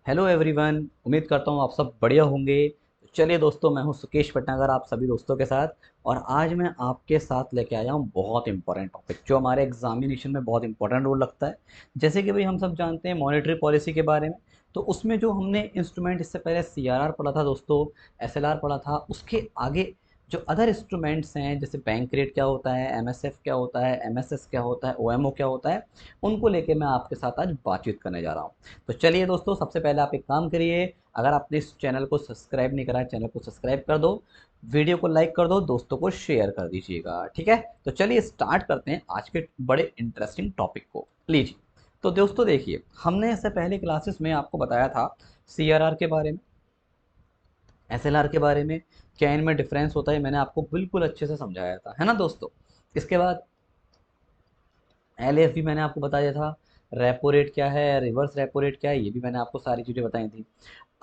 Hello everyone. उम्मीद करता हूँ आप सब बढ़िया होंगे। तो चलिए दोस्तों, मैं हूँ सुकेश भटनागर आप सभी दोस्तों के साथ। और आज मैं आपके साथ लेके आया हूँ बहुत इंपॉर्टेंट टॉपिक जो हमारे एग्जामिनेशन में बहुत इंपॉर्टेंट रोल लगता है। जैसे कि भाई हम सब जानते हैं मॉनेटरी पॉलिसी के बारे में। तो उसमें जो हमने इंस्ट्रूमेंट इससे पहले सीआरआर पढ़ा था दोस्तों, एसएलआर पढ़ा था, उसके आगे जो अदर इंस्ट्रूमेंट्स हैं जैसे बैंक रेट क्या होता है, एमएसएफ क्या होता है, एमएसएस क्या होता है, ओएमओ क्या होता है, उनको लेके मैं आपके साथ आज बातचीत करने जा रहा हूँ। तो चलिए दोस्तों, सबसे पहले आप एक काम करिए। अगर आपने इस चैनल को सब्सक्राइब नहीं करा है, चैनल को सब्सक्राइब कर दो, वीडियो को लाइक कर दो, दोस्तों को शेयर कर दीजिएगा। ठीक है, तो चलिए स्टार्ट करते हैं आज के बड़े इंटरेस्टिंग टॉपिक को। लीजिए, तो दोस्तों देखिए, हमने इससे पहले क्लासेस में आपको बताया था सीआरआर के बारे में, एसएलआर के बारे में, क्या इनमें डिफरेंस होता है, मैंने आपको बिल्कुल अच्छे से समझाया था, है ना दोस्तों। इसके बाद एलएफ भी मैंने आपको बताया था, रेपो रेट क्या है, रिवर्स रेपो रेट क्या है, ये भी मैंने आपको सारी चीज़ें बताई थी।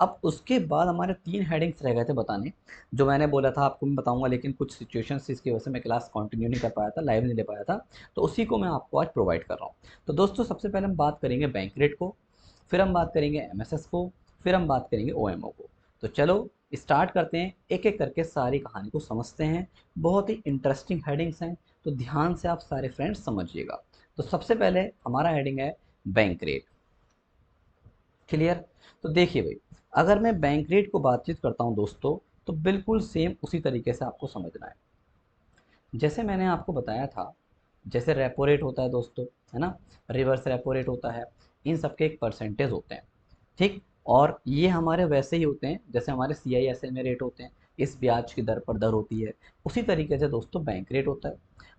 अब उसके बाद हमारे 3 हेडिंग्स रह गए थे बताने, जो मैंने बोला था आपको मैं बताऊंगा, लेकिन कुछ सिचुएशंस थी, इसकी वजह से मैं क्लास कंटिन्यू नहीं कर पाया था, लाइव नहीं ले पाया था। तो उसी को मैं आपको आज प्रोवाइड कर रहा हूँ। तो दोस्तों सबसे पहले हम बात करेंगे बैंक रेट को, फिर हम बात करेंगे एमएसएस को, फिर हम बात करेंगे ओएमओ को। तो चलो स्टार्ट करते हैं, एक एक करके सारी कहानी को समझते हैं। बहुत ही इंटरेस्टिंग हेडिंग्स हैं, तो ध्यान से आप सारे फ्रेंड्स समझिएगा। तो सबसे पहले हमारा हेडिंग है बैंक रेट। क्लियर? तो देखिए भाई, अगर मैं बैंक रेट को बातचीत करता हूँ दोस्तों, तो बिल्कुल सेम उसी तरीके से आपको समझना है जैसे मैंने आपको बताया था। जैसे रेपो रेट होता है दोस्तों, है ना, रिवर्स रेपो रेट होता है, इन सबके एक परसेंटेज होते हैं। ठीक, और ये हमारे वैसे ही होते हैं जैसे हमारे सी आई एस में रेट होते हैं, इस ब्याज की दर पर दर होती है। उसी तरीके से दोस्तों बैंक रेट होता है।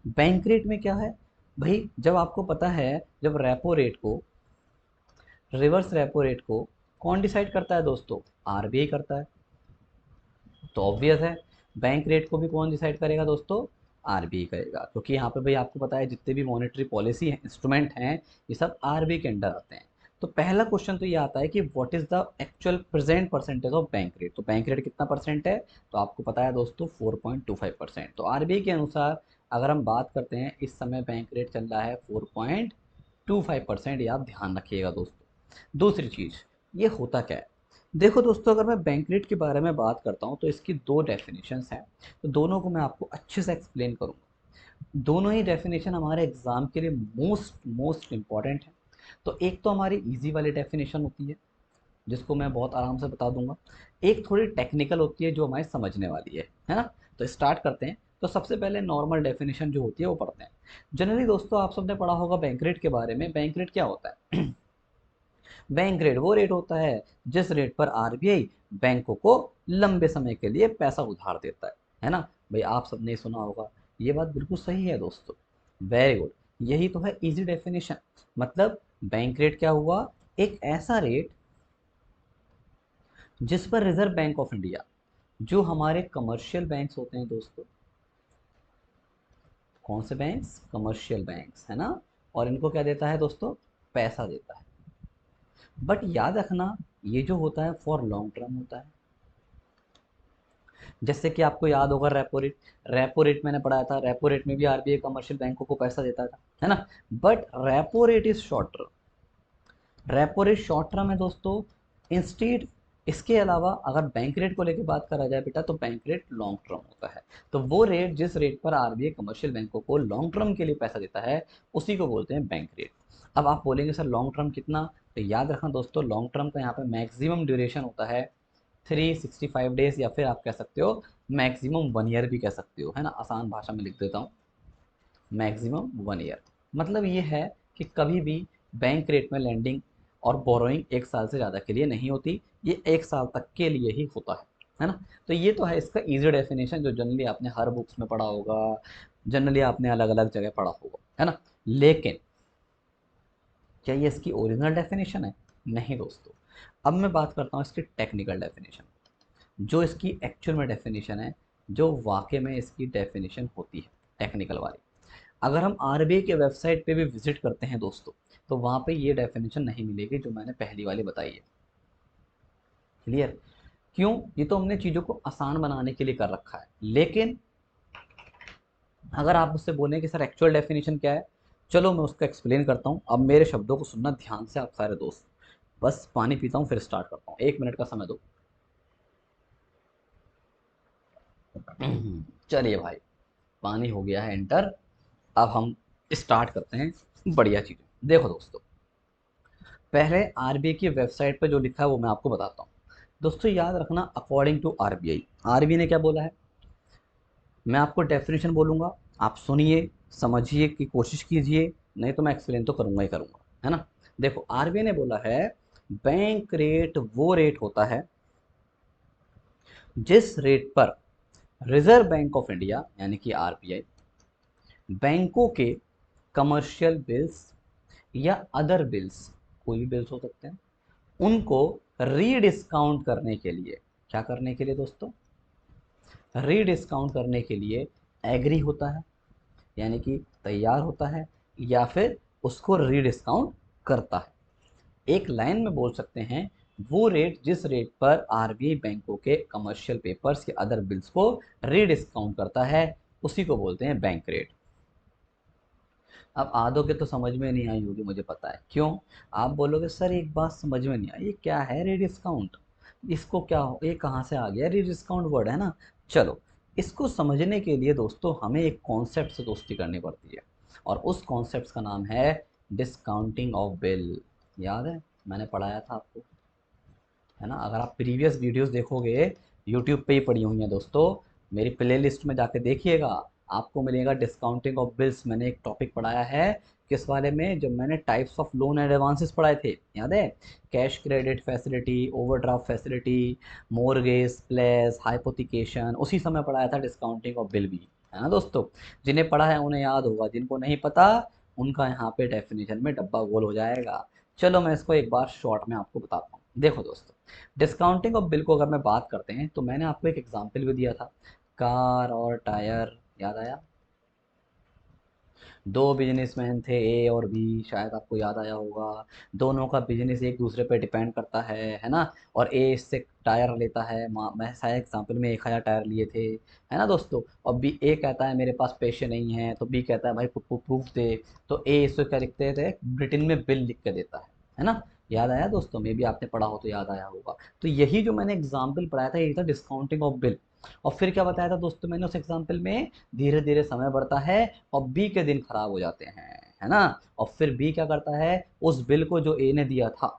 बैंक रेट में क्या है भाई, जब आपको पता है, जब रेपो रेट को, रिवर्स रेपो रेट को कौन डिसाइड करता है दोस्तों? आरबीआई करता है। तो ऑब्वियस है, बैंक रेट को भी कौन डिसाइड करेगा दोस्तों? आरबीआई करेगा, क्योंकि यहाँ पे भाई आपको पता है जितने भी मॉनेटरी पॉलिसी इंस्ट्रूमेंट हैं, ये सब आरबीआई के अंडर आते हैं। तो पहला क्वेश्चन तो ये आता है कि what is the actual present percentage of bank rate. तो बैंक रेट कितना परसेंट है? तो आपको पता है दोस्तों 4.25%। तो आरबीआई के अनुसार अगर हम बात करते हैं, इस समय बैंक रेट चल रहा है 4.25%। ये आप ध्यान रखिएगा दोस्तों। दूसरी चीज़, ये होता क्या है? देखो दोस्तों, अगर मैं बैंक रेट के बारे में बात करता हूँ तो इसकी दो डेफिनेशंस हैं। तो दोनों को मैं आपको अच्छे से एक्सप्लेन करूँगा। दोनों ही डेफिनेशन हमारे एग्जाम के लिए मोस्ट मोस्ट इम्पॉर्टेंट है। तो एक तो हमारी इजी वाली डेफिनेशन होती है, जिसको मैं बहुत आराम से बता दूंगा। एक थोड़ी टेक्निकल होती है जो हमारे समझने वाली है ना। तो स्टार्ट करते हैं। तो सबसे पहले नॉर्मल डेफिनेशन जो होती है वो पढ़ते हैं। जनरली दोस्तों आप सबने पढ़ा होगा बैंक रेट के बारे में। बैंक रेट क्या होता है? बैंक रेट वो रेट होता है जिस रेट पर आरबीआई बैंकों को लंबे समय के लिए पैसा उधार देता है ना। भाई आप सबने सुना होगा, ये बात बिल्कुल सही है दोस्तों। वेरी गुड, यही तो है इजी डेफिनेशन। मतलब बैंक रेट क्या हुआ? एक ऐसा रेट जिस पर रिजर्व बैंक ऑफ इंडिया, जो हमारे कमर्शियल बैंक्स होते हैं दोस्तों, कौन से बैंक्स? कमर्शियल बैंक्स, है ना। और इनको क्या देता है दोस्तों? पैसा देता है। बट याद रखना, ये जो होता है फॉर लॉन्ग टर्म होता है। जैसे कि आपको याद होगा रेपो रेट। रेपो रेट मैंने पढ़ाया था, रेपो रेट में भी आरबीआई कमर्शियल बैंकों को पैसा देता था, है ना। But repo rate is short term. Repo rate short term है दोस्तों। इंस्टीड, इसके अलावा अगर बैंक रेट को लेकर बात करा जाए बेटा, तो बैंक रेट लॉन्ग टर्म होता है। तो वो रेट जिस रेट पर आरबीआई कमर्शियल बैंकों को लॉन्ग टर्म के लिए पैसा देता है, उसी को बोलते हैं बैंक रेट। अब आप बोलेंगे सर लॉन्ग टर्म कितना? तो याद रखना दोस्तों, लॉन्ग टर्म का यहाँ पे मैक्सिमम ड्यूरेशन होता है 365 डेज, या फिर आप कह सकते हो मैक्सिमम 1 ईयर भी कह सकते हो, है ना। आसान भाषा में लिख देता हूँ, मैक्सिमम 1 ईयर। मतलब ये है कि कभी भी बैंक रेट में लैंडिंग और बोरोइंग 1 साल से ज़्यादा के लिए नहीं होती, ये 1 साल तक के लिए ही होता है ना। तो ये तो है इसका इजी डेफिनेशन, जो जनरली आपने हर बुक्स में पढ़ा होगा, जनरली आपने अलग अलग जगह पढ़ा होगा, है ना। लेकिन क्या ये इसकी ओरिजिनल डेफिनेशन है? नहीं दोस्तों। अब मैं बात करता हूँ इसकी टेक्निकल डेफिनेशन, जो इसकी एक्चुअल में डेफिनेशन है, जो वाकई में इसकी डेफिनेशन होती है, टेक्निकल वाली। अगर हम आरबीआई के वेबसाइट पे भी विजिट करते हैं दोस्तों, तो वहाँ पे ये डेफिनेशन नहीं मिलेगी जो मैंने पहली वाली बताई है। क्लियर? क्यों? ये तो हमने चीज़ों को आसान बनाने के लिए कर रखा है। लेकिन अगर आप मुझसे बोलें कि सर एक्चुअल डेफिनेशन क्या है, चलो मैं उसको एक्सप्लेन करता हूँ। अब मेरे शब्दों को सुनना ध्यान से आप सारे दोस्त। बस पानी पीता हूँ फिर स्टार्ट करता हूँ, 1 मिनट का समय दो। चलिए भाई, पानी हो गया है एंटर। अब हम स्टार्ट करते हैं बढ़िया चीज़ें। देखो दोस्तों, पहले आरबीआई की वेबसाइट पे जो लिखा है वो मैं आपको बताता हूँ। दोस्तों याद रखना, अकॉर्डिंग टू आरबीआई, आरबीआई ने क्या बोला है, मैं आपको डेफिनेशन बोलूँगा, आप सुनिए, समझिए की कोशिश कीजिए, नहीं तो मैं एक्सप्लेन तो करूँगा ही करूँगा, है ना। देखो आरबीआई ने बोला है, बैंक रेट वो रेट होता है जिस रेट पर रिजर्व बैंक ऑफ इंडिया यानी कि आरबीआई बैंकों के कमर्शियल बिल्स या अदर बिल्स, कोई भी बिल्स हो सकते हैं, उनको रीडिस्काउंट करने के लिए, क्या करने के लिए दोस्तों, रीडिस्काउंट करने के लिए एग्री होता है, यानी कि तैयार होता है, या फिर उसको रीडिस्काउंट करता है। एक लाइन में बोल सकते हैं, वो रेट जिस रेट पर आरबीआई बैंकों के कमर्शियल पेपर्स या अदर बिल्स को रीडिस्काउंट करता है, उसी को बोलते हैं बैंक रेट। अब आधों के तो समझ में नहीं आई होगी, मुझे पता है क्यों। आप बोलोगे सर एक बात समझ में नहीं आई, ये क्या है रीडिस्काउंट, इसको क्या हो, ये कहाँ से आ गया रीडिस्काउंट वर्ड, है ना। चलो, इसको समझने के लिए दोस्तों हमें एक कॉन्सेप्ट से दोस्ती करनी पड़ती है, और उस कॉन्सेप्ट का नाम है डिस्काउंटिंग ऑफ बिल। याद है, मैंने पढ़ाया था आपको, है ना। अगर आप प्रीवियस वीडियोस देखोगे, यूट्यूब पे ही पड़ी हुई हैं दोस्तों, मेरी प्लेलिस्ट में जाके देखिएगा, आपको मिलेगा डिस्काउंटिंग ऑफ बिल्स। मैंने एक टॉपिक पढ़ाया है, किस वाले में, जब मैंने types of loan and advances पढ़ाए थे, याद है, cash credit facility, overdraft facility, mortgage place, hypothecation, उसी समय पढ़ाया था डिस्काउंटिंग ऑफ बिल भी, है ना दोस्तों। जिन्हें पढ़ा है उन्हें याद होगा, जिनको नहीं पता उनका यहाँ पे डेफिनेशन में डब्बा गोल हो जाएगा। चलो मैं इसको एक बार शॉर्ट में आपको बताता हूँ। देखो दोस्तों, डिस्काउंटिंग ऑफ बिल को अगर मैं बात करते हैं तो मैंने आपको एक एग्जांपल भी दिया था, कार और टायर, याद आया। दो बिजनेसमैन थे, ए और बी, शायद आपको याद आया होगा। दोनों का बिजनेस एक दूसरे पे डिपेंड करता है ना। और ए इससे टायर लेता है, मैं शायद एग्जांपल में 1,000 टायर लिए थे, है ना दोस्तों। और बी, ए कहता है मेरे पास पैसे नहीं है, तो बी कहता है भाई प्रूफ दे, तो ए इसको क्या लिखते थे, ब्रिटेन में बिल लिख के देता है ना। याद आया दोस्तों, मे भी आपने पढ़ा हो तो याद आया होगा। तो यही जो मैंने एग्जाम्पल पढ़ाया था, यही था डिस्काउंटिंग ऑफ बिल। और फिर क्या बताया था दोस्तों मैंने उस एग्जाम्पल में, धीरे धीरे समय बढ़ता है और बी के दिन खराब हो जाते हैं, है ना। और फिर बी क्या करता है, उस बिल को जो ए ने दिया था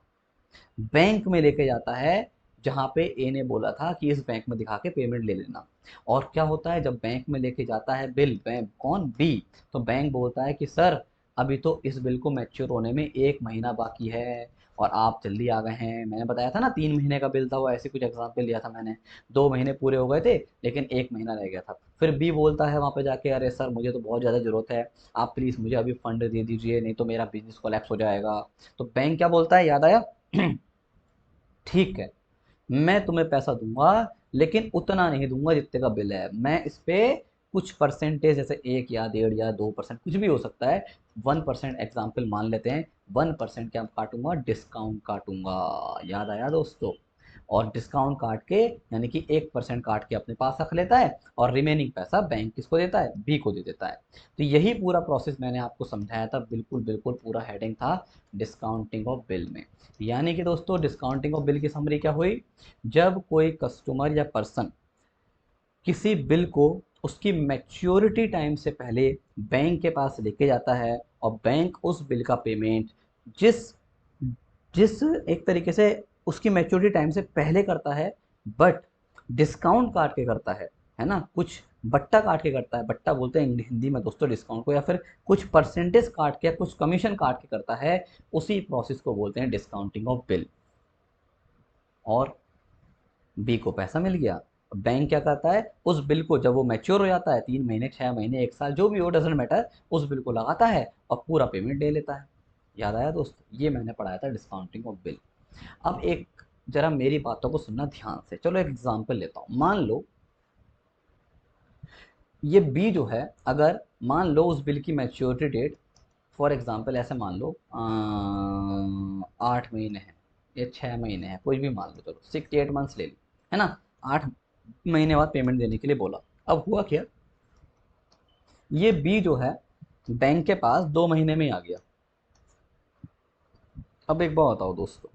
बैंक में लेके जाता है, जहाँ पे ए ने बोला था कि इस बैंक में दिखा के पेमेंट ले लेना। और क्या होता है, जब बैंक में लेके जाता है बिल, बैंक कौन, बी, तो बैंक बोलता है कि सर अभी तो इस बिल को मैच्योर होने में 1 महीना बाकी है, और आप जल्दी आ गए हैं। मैंने बताया था ना 3 महीने का बिल था वो, ऐसे कुछ एग्जाम्पल लिया था मैंने, 2 महीने पूरे हो गए थे लेकिन 1 महीना रह गया था। फिर बी बोलता है वहाँ पे जाके, अरे सर मुझे तो बहुत ज़्यादा ज़रूरत है, आप प्लीज़ मुझे अभी फंड दे दीजिए, नहीं तो मेरा बिजनेस कोलैप्स हो जाएगा। तो बैंक क्या बोलता है, याद आया, ठीक है, मैं तुम्हें पैसा दूंगा, लेकिन उतना नहीं दूंगा जितने का बिल है, मैं इस पे कुछ परसेंटेज, जैसे 1 या 1.5 या 2% कुछ भी हो सकता है, 1% एग्जाम्पल मान लेते हैं, 1% क्या काटूंगा, डिस्काउंट काटूंगा। याद आया दोस्तों। और डिस्काउंट काट के, यानी कि 1% काट के अपने पास रख लेता है, और रिमेनिंग पैसा बैंक किसको देता है, बी को दे देता है। तो यही पूरा प्रोसेस मैंने आपको समझाया था, बिल्कुल बिल्कुल पूरा हेडिंग था डिस्काउंटिंग ऑफ बिल में। यानी कि दोस्तों डिस्काउंटिंग ऑफ बिल की समरी क्या हुई, जब कोई कस्टमर या पर्सन किसी बिल को उसकी मैच्योरिटी टाइम से पहले बैंक के पास लेके जाता है, और बैंक उस बिल का पेमेंट जिस जिस एक तरीके से उसकी मैच्योरिटी टाइम से पहले करता है, बट डिस्काउंट काट के करता है ना, कुछ बट्टा काट के करता है, बट्टा बोलते हैं हिंदी में दोस्तों डिस्काउंट को, या फिर कुछ परसेंटेज काट के या कुछ कमीशन काट के करता है, उसी प्रोसेस को बोलते हैं डिस्काउंटिंग ऑफ बिल। और बी को पैसा मिल गया, बैंक क्या करता है, उस बिल को जब वो मैच्योर हो जाता है, 3 महीने 6 महीने 1 साल जो भी हो, डजेंट मैटर, उस बिल को लगाता है और पूरा पेमेंट ले लेता है। याद आया दोस्त, ये मैंने पढ़ाया था डिस्काउंटिंग ऑफ बिल। अब एक जरा मेरी बातों को सुनना ध्यान से, चलो एक एग्जांपल लेता हूँ। मान लो ये बी जो है, अगर मान लो उस बिल की मैच्योरिटी डेट, फॉर एग्जांपल ऐसे मान लो 8 महीने है या 6 महीने है, कोई भी मान लो, चलो 6 8 मंथ्स ले ली, है ना। 8 महीने बाद पेमेंट देने के लिए बोला। अब हुआ क्या, ये बी जो है बैंक के पास 2 महीने में ही आ गया। अब एक बात बताओ दोस्तों,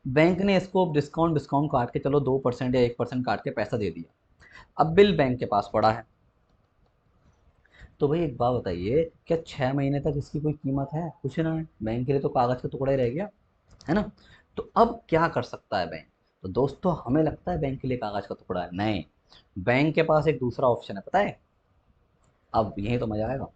बैंक ने इसको डिस्काउंट डिस्काउंट काट के चलो 2% या 1% काट के पैसा दे दिया। अब बिल बैंक के पास पड़ा है। तो भाई एक बात बताइए, क्या 6 महीने तक इसकी कोई कीमत है? कुछ ना है, बैंक के लिए तो कागज का टुकड़ा ही रह गया, है ना। तो अब क्या कर सकता है बैंक? तो दोस्तों हमें लगता है बैंक के लिए कागज का टुकड़ा है, नहीं। बैंक के पास एक दूसरा ऑप्शन है, पता है। अब यही तो मजा आएगा।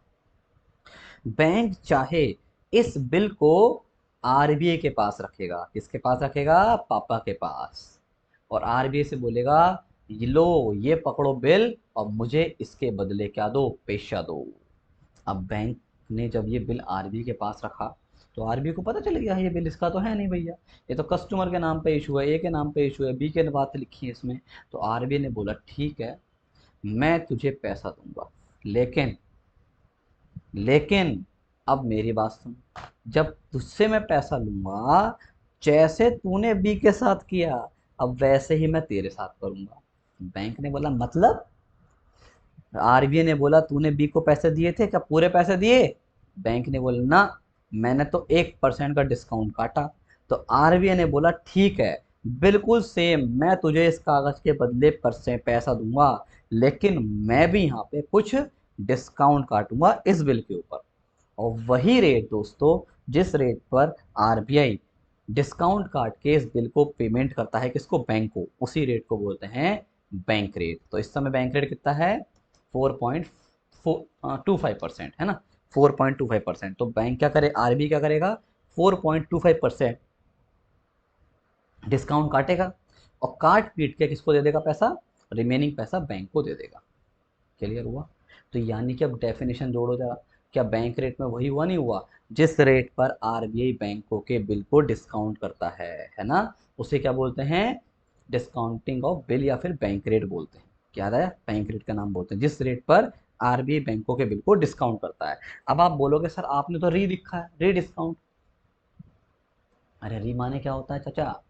बैंक चाहे इस बिल को आरबीआई के पास रखेगा। किसके पास रखेगा? पापा के पास। और आरबीआई से बोलेगा, ये लो, ये पकड़ो बिल, और मुझे इसके बदले क्या दो? पैसा दो। अब बैंक ने जब ये बिल आरबीआई के पास रखा, तो आरबीआई को पता चल गया ये बिल इसका तो है नहीं भैया, ये तो कस्टमर के नाम पे इशू है, ए के नाम पे इशू है, बी के बात लिखी है इसमें। तो आरबीआई ने बोला ठीक है, मैं तुझे पैसा दूंगा, लेकिन लेकिन अब मेरी बात सुन। जब तुझसे मैं पैसा लूंगा, जैसे तूने बी के साथ किया, अब वैसे ही मैं तेरे साथ करूंगा। बैंक ने बोला मतलब? आरबीआई ने बोला तूने बी को पैसे दिए थे क्या? पूरे पैसे दिए? बैंक ने बोला ना, मैंने तो 1% का डिस्काउंट काटा। तो आरबीआई ने बोला ठीक है, बिल्कुल सेम, मैं तुझे इस कागज के बदले पर से पैसा दूंगा, लेकिन मैं भी यहाँ पे कुछ डिस्काउंट काटूंगा इस बिल के ऊपर। और वही रेट दोस्तों, जिस रेट पर आरबीआई डिस्काउंट काट के इस बिल को पेमेंट करता है, किसको? बैंक को, उसी रेट को बोलते हैं बैंक रेट। तो इस समय बैंक रेट कितना है? 4.25% है ना। 4.25%। तो बैंक क्या करे, आरबीआई क्या करेगा? 4.25% डिस्काउंट काटेगा, और काट पीट के किसको दे देगा पैसा? रिमेनिंग पैसा बैंक को दे देगा। क्लियर हुआ? तो यानी कि अब डेफिनेशन जोड़ो जरा, क्या बैंक रेट में वही हुआ नहीं हुआ जिस रेट पर आरबीआई बैंकों के बिल को डिस्काउंट करता है ना। उसे क्या बोलते हैं? डिस्काउंटिंग ऑफ बिल, या फिर बैंक रेट बोलते हैं। क्या है? बैंक रेट का नाम बोलते हैं जिस रेट पर आरबीआई बैंकों के बिल को डिस्काउंट करता है। अब आप बोलोगे सर आपने तो री लिखा है, री डिस्काउंट। अरे री माने क्या होता है चाचा?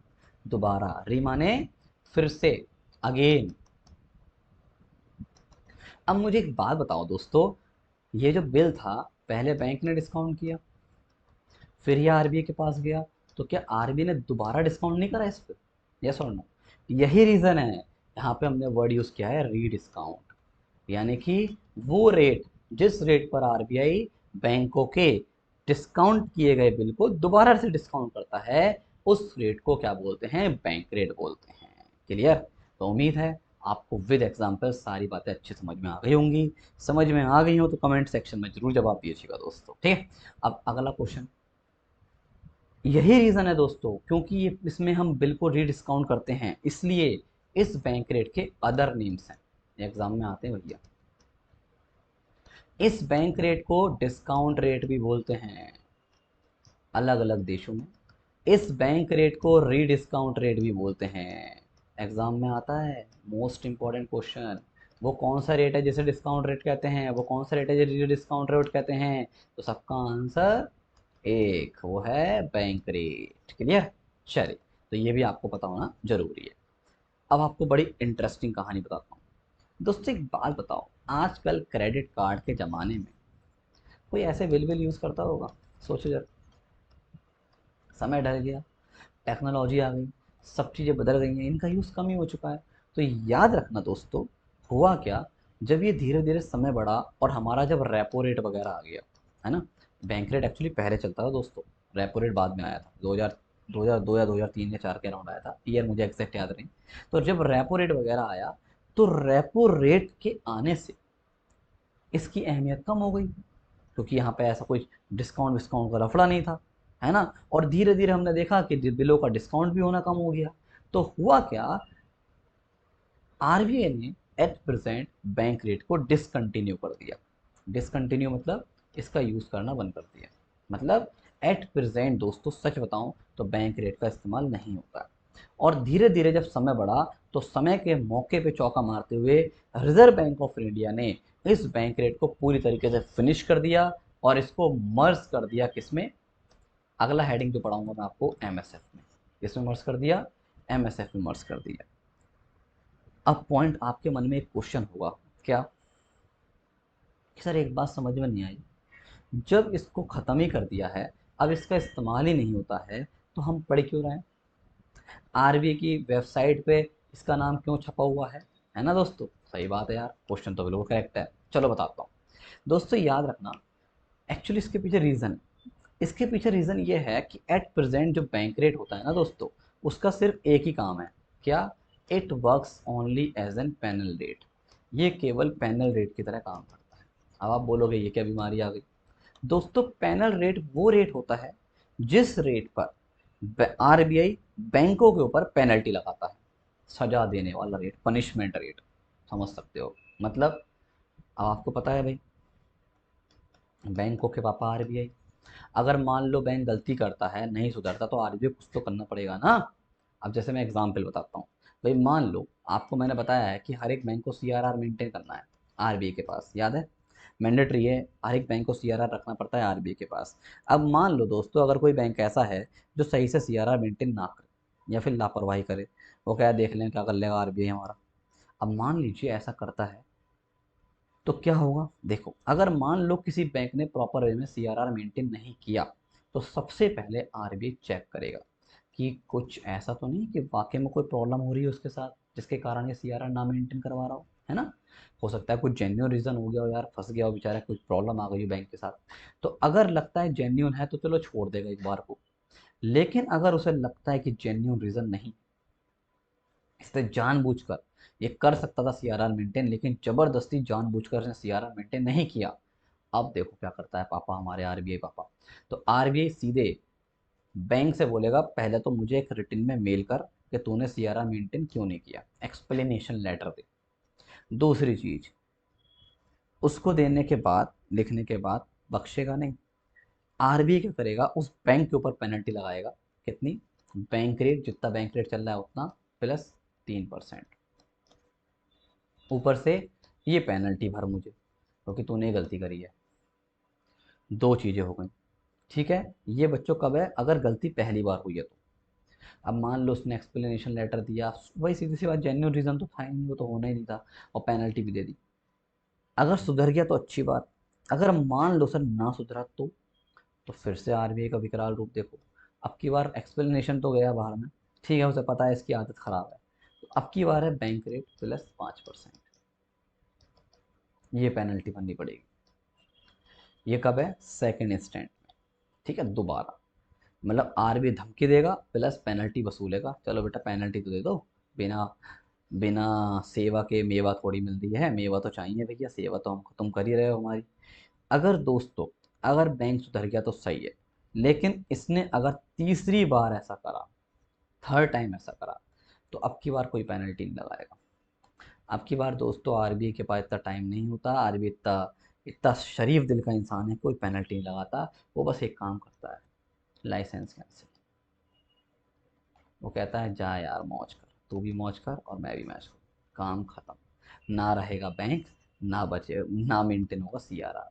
दोबारा। री माने फिर से, अगेन। अब मुझे एक बात बताओ दोस्तों, ये जो बिल था, पहले बैंक ने डिस्काउंट किया, फिर ये आरबीआई के पास गया, तो क्या आरबीआई ने दोबारा डिस्काउंट नहीं करा इस पर? यस और नो? यही रीज़न है, यहाँ पे हमने वर्ड यूज़ किया है री डिस्काउंट। यानी कि वो रेट, जिस रेट पर आरबीआई बैंकों के डिस्काउंट किए गए बिल को दोबारा से डिस्काउंट करता है, उस रेट को क्या बोलते हैं? बैंक रेट बोलते हैं। क्लियर? तो उम्मीद है आपको विद एग्जाम्पल सारी बातें अच्छी समझ में आ गई होंगी। समझ में आ गई हो तो कमेंट सेक्शन में जरूर जवाब दीजिएगा दोस्तों, ठीक है। अब अगला क्वेश्चन। यही रीज़न है दोस्तों, क्योंकि ये इसमें हम बिल को रीडिस्काउंट करते हैं, इसलिए इस बैंक रेट के अदर नेम्स हैं, एग्जाम में आते हैं भैया। इस बैंक रेट को डिस्काउंट रेट भी बोलते हैं अलग अलग देशों में। इस बैंक रेट को रीडिस्काउंट रेट भी बोलते हैं, एग्जाम में आता है। मोस्ट इंपॉर्टेंट क्वेश्चन, वो कौन सा रेट है जिसे डिस्काउंट रेट कहते हैं, वो कौन सा रेट है जिसे डिस्काउंट रेट कहते हैं? तो सबका आंसर एक, वो है बैंक रेट। क्लियर? चलिए, तो ये भी आपको पता होना जरूरी है। अब आपको बड़ी इंटरेस्टिंग कहानी बताता हूँ दोस्तों। एक बात बताओ, आजकल क्रेडिट कार्ड के ज़माने में कोई ऐसे बिल बिल यूज़ करता होगा? सोचो जरा। समय ढल गया, टेक्नोलॉजी आ गई, सब चीज़ें बदल गई हैं, इनका यूज़ कम ही हो चुका है। तो याद रखना दोस्तों, हुआ क्या, जब ये धीरे धीरे समय बढ़ा और हमारा जब रेपो रेट वगैरह आ गया, है ना। बैंक रेट एक्चुअली पहले चलता था दोस्तों, रेपो रेट बाद में आया था। 2002 या 2003 या 4 के अराउंड आया था, ईयर मुझे एग्जैक्ट याद नहीं। तो जब रेपो रेट वगैरह आया, तो रेपो रेट के आने से इसकी अहमियत कम हो गई, क्योंकि यहाँ पे ऐसा कोई डिस्काउंट विस्काउंट का लफड़ा नहीं था, है ना। और धीरे धीरे हमने देखा कि बिलों का डिस्काउंट भी होना कम हो गया। तो हुआ क्या, आरबीआई ने एट प्रेजेंट बैंक रेट को डिसकंटिन्यू कर दिया। डिसकंटिन्यू मतलब इसका यूज़ करना बंद कर दिया। मतलब एट प्रेजेंट दोस्तों, सच बताऊं तो बैंक रेट का इस्तेमाल नहीं होता है। और धीरे धीरे जब समय बढ़ा, तो समय के मौके पे चौका मारते हुए रिजर्व बैंक ऑफ इंडिया ने इस बैंक रेट को पूरी तरीके से फिनिश कर दिया, और इसको मर्ज कर दिया किसमें? अगला हेडिंग जो पढ़ाऊंगा मैं आपको, एमएसएफ में। किसमें मर्ज कर दिया? एमएसएफ में मर्ज कर दिया। अब पॉइंट आपके मन में एक क्वेश्चन होगा, क्या कि सर एक बात समझ में नहीं आई, जब इसको ख़त्म ही कर दिया है, अब इसका इस्तेमाल ही नहीं होता है, तो हम पढ़ क्यों रहे हैं? आरबीआई की वेबसाइट पे इसका नाम क्यों छपा हुआ है ना दोस्तों? सही बात है यार, क्वेश्चन तो बिल्कुल करेक्ट है। चलो बताता हूँ दोस्तों, याद रखना। एक्चुअली इसके पीछे रीज़न, इसके पीछे रीज़न ये है कि एट प्रेजेंट जो बैंक रेट होता है ना दोस्तों, उसका सिर्फ एक ही काम है। क्या? It works only as an panel rate. ये केवल पैनल रेट की तरह काम करता है। अब आप बोलोगे ये क्या बीमारी आ गई? दोस्तों पैनल रेट वो रेट होता है जिस रेट पर आरबीआई बैंकों के ऊपर पेनल्टी लगाता है, सजा देने वाला रेट, पनिशमेंट रेट, समझ सकते हो मतलब। अब आपको पता है भाई, बैंकों के पापा आरबीआई। अगर मान लो बैंक गलती करता है, नहीं सुधरता, तो आरबीआई कुछ तो करना पड़ेगा ना। अब जैसे मैं एग्जांपल बताता हूँ भाई, मान लो आपको मैंने बताया है कि हर एक बैंक को सीआरआर मेंटेन करना है आरबीआई के पास, याद है? मैंडेटरी है, हर एक बैंक को सीआरआर रखना पड़ता है आरबीआई के पास। अब मान लो दोस्तों, अगर कोई बैंक ऐसा है जो सही से सीआरआर मेंटेन ना करे या फिर लापरवाही करे, वो क्या देख लें क्या कर लेगा आरबीआई हमारा। अब मान लीजिए ऐसा करता है, तो क्या होगा देखो, अगर मान लो किसी बैंक ने प्रॉपर वे में सीआरआर मेंटेन नहीं किया, तो सबसे पहले आरबीआई चेक करेगा कि कुछ ऐसा तो नहीं कि वाकई में कोई प्रॉब्लम हो रही है उसके साथ, जिसके कारण ये सीआरआर ना मेंटेन करवा रहा हो, है ना? हो सकता है कुछ जेन्युइन रीज़न हो गया हो यार, फंस गया हो बेचारा, कुछ प्रॉब्लम आ गई हो बैंक के साथ। तो अगर लगता है जेन्युइन है तो चलो छोड़ देगा एक बार को। लेकिन अगर उसे लगता है कि जेन्युइन रीज़न नहीं, इसने जानबूझकर, ये कर सकता था सीआरआर मेंटेन, लेकिन जबरदस्ती जानबूझकर इसने सीआरआर मेंटेन नहीं किया, अब देखो क्या करता है पापा, हमारे आरबीआई पापा। तो आरबीआई सीधे बैंक से बोलेगा, पहले तो मुझे एक रिटन में मेल कर कि तूने सीआरआर मेंटेन क्यों नहीं किया, एक्सप्लेनेशन लेटर दे। दूसरी चीज, उसको देने के बाद, लिखने के बाद बख्शेगा नहीं। आरबीआई क्या करेगा, उस बैंक के ऊपर पेनल्टी लगाएगा। कितनी? बैंक रेट, जितना बैंक रेट चल रहा है उतना, प्लस 3%। ऊपर से ये पेनल्टी भर मुझे, क्योंकि तूने गलती करी है। दो चीज़ें हो गई। ठीक है, ये बच्चों कब है? अगर गलती पहली बार हुई है तो। अब मान लो उसने एक्सप्लेनेशन लेटर दिया, वही सीधी सी बात, जेन्युइन रीज़न तो था ही नहीं, वो तो होना ही नहीं था, और पेनल्टी भी दे दी। अगर सुधर गया तो अच्छी बात, अगर मान लो सर ना सुधरा तो फिर से आरबीआई का विकराल रूप देखो। अब की बार एक्सप्लेनेशन तो गया बाहर में, ठीक है, उसे पता है इसकी आदत खराब है, तो अब की बार है बैंक रेट प्लस 5%। ये पेनल्टी भरनी पड़ेगी। ये कब है? सेकेंड इंस्टेंट में। ठीक है, दोबारा, मतलब आरबीआई धमकी देगा प्लस पेनल्टी वसूलेगा। चलो बेटा पेनल्टी तो दे दो, बिना बिना सेवा के मेवा थोड़ी मिलती है, मेवा तो चाहिए भैया, सेवा तो हम तुम कर ही रहे हो हमारी। अगर दोस्तों, अगर बैंक सुधर गया तो सही है, लेकिन इसने अगर तीसरी बार ऐसा करा, थर्ड टाइम ऐसा करा, तो अब की बार कोई पेनल्टी नहीं लगाएगा। अब की बार दोस्तों आरबीआई के पास इतना टाइम नहीं होता, आरबीआई इतना इतना शरीफ दिल का इंसान है, कोई पेनल्टी नहीं लगाता। वो बस एक काम करता है, लाइसेंस कैंसिल। वो कहता है जा यार मौज कर, तू भी मौज कर और मैं भी मौज कर, काम खत्म। ना रहेगा बैंक, ना बचे, ना मेंटेन होगा सीआरआर।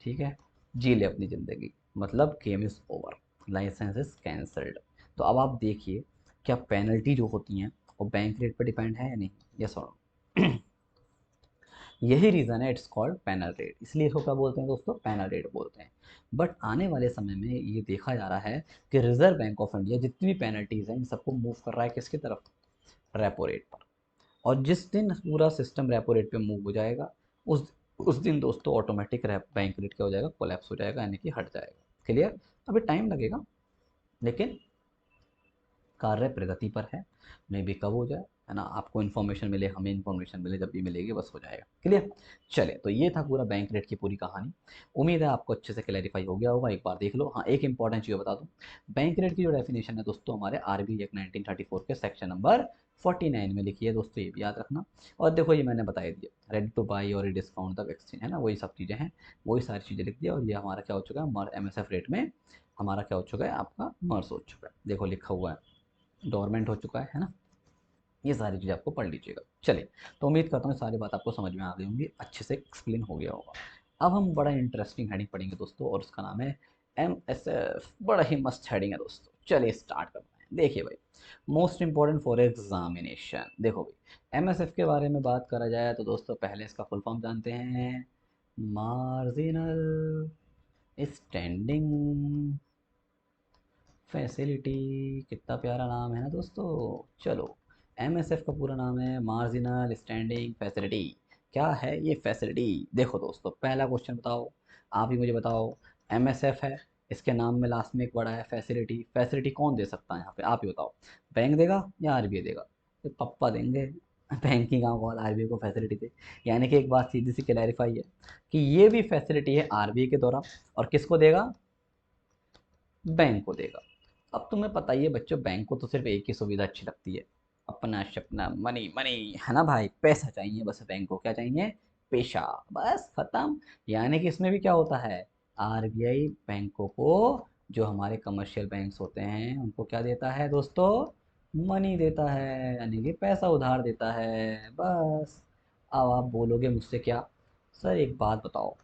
ठीक है, जी ले अपनी ज़िंदगी, मतलब game is over, license is cancelled. तो अब आप देखिए, क्या पेनल्टी जो होती हैं वो बैंक रेट पर डिपेंड है या नहीं? यस और नो? यही रीज़न है, इट्स कॉल्ड पैनल रेट, इसलिए इसको क्या बोलते हैं दोस्तों? पैनल रेट बोलते हैं। बट आने वाले समय में ये देखा जा रहा है कि रिजर्व बैंक ऑफ इंडिया जितनी भी पेनल्टीज हैं इन सबको मूव कर रहा है किसकी तरफ? रेपो रेट पर। और जिस दिन पूरा सिस्टम रेपो रेट पे मूव हो जाएगा, उस दिन दोस्तों ऑटोमेटिक बैंक रेट क्या हो जाएगा? कोलैप्स हो जाएगा, यानी कि हट जाएगा। क्लियर? अभी टाइम लगेगा, लेकिन कार्य प्रगति पर है। मे बी कब हो जाए, है ना? आपको इन्फॉर्मेशन मिले, हमें इन्फॉर्मेशन मिले, जब भी मिलेगी बस हो जाएगा। क्लियर? चले, तो ये था पूरा बैंक रेट की पूरी कहानी। उम्मीद है आपको अच्छे से क्लैरिफाई हो गया होगा, एक बार देख लो। हाँ, एक इंपॉर्टेंट चीज़ बता दूँ, बैंक रेट की जो डेफिनेशन है दोस्तों, हमारे आरबीआई एक्ट 1934 के सेक्शन नंबर 49 में लिखी है दोस्तों, ये भी याद रखना। और देखो ये मैंने बता ही दिया, रेडी टू बाई और डिस्काउंट द वैक्सीन, है ना, वही सब चीज़ें हैं, वही सारी चीज़ें लिख दिया। और ये हमारा क्या हो चुका है, एमएसएफ रेट में हमारा क्या हो चुका है, आपका मर्ज हो चुका है, देखो लिखा हुआ है, डोरमेंट हो चुका है ना? ये सारी चीज़ आपको पढ़ लीजिएगा। चलिए, तो उम्मीद करता हूँ सारी बात आपको समझ में आ गई होंगी, अच्छे से एक्सप्लेन हो गया होगा। अब हम बड़ा इंटरेस्टिंग हेडिंग पढ़ेंगे दोस्तों, और उसका नाम है एमएसएफ। बड़ा ही मस्त हेडिंग है दोस्तों, चलिए स्टार्ट करते हैं। देखिए भाई, मोस्ट इंपॉर्टेंट फॉर एग्जामिनेशन। देखो भाई, एमएसएफ के बारे में बात करा जाए तो दोस्तों पहले इसका फुल फॉर्म जानते हैं, मार्जिनल स्टैंडिंग फैसिलिटी, कितना प्यारा नाम है ना दोस्तों। चलो, एमएसएफ का पूरा नाम है मार्जिनल स्टैंडिंग फैसिलिटी। क्या है ये फैसिलिटी? देखो दोस्तों, पहला क्वेश्चन बताओ, आप ही मुझे बताओ। एमएसएफ है, इसके नाम में लास्ट में एक बड़ा है फैसिलिटी। फैसिलिटी कौन दे सकता है यहाँ पे, आप ही बताओ। बैंक देगा या आरबीआई देगा? तो पप्पा देंगे। बैंक की गाँव कौन आरबीआई को फैसिलिटी दे? यानी कि एक बात सीधी सी क्लैरिफाई है कि ये भी फैसिलिटी है आरबीआई के द्वारा, और किसको देगा? बैंक को देगा। अब तुम्हें पता ही है बच्चों, बैंक को तो सिर्फ एक ही सुविधा अच्छी लगती है, अपना सपना मनी मनी, है ना भाई? पैसा चाहिए बस बैंक को, क्या चाहिए? पैसा, बस खत्म। यानी कि इसमें भी क्या होता है, आरबीआई बैंकों को, जो हमारे कमर्शियल बैंक्स होते हैं उनको क्या देता है दोस्तों? मनी देता है, यानी कि पैसा उधार देता है, बस। अब आप बोलोगे मुझसे क्या, सर एक बात बताओ,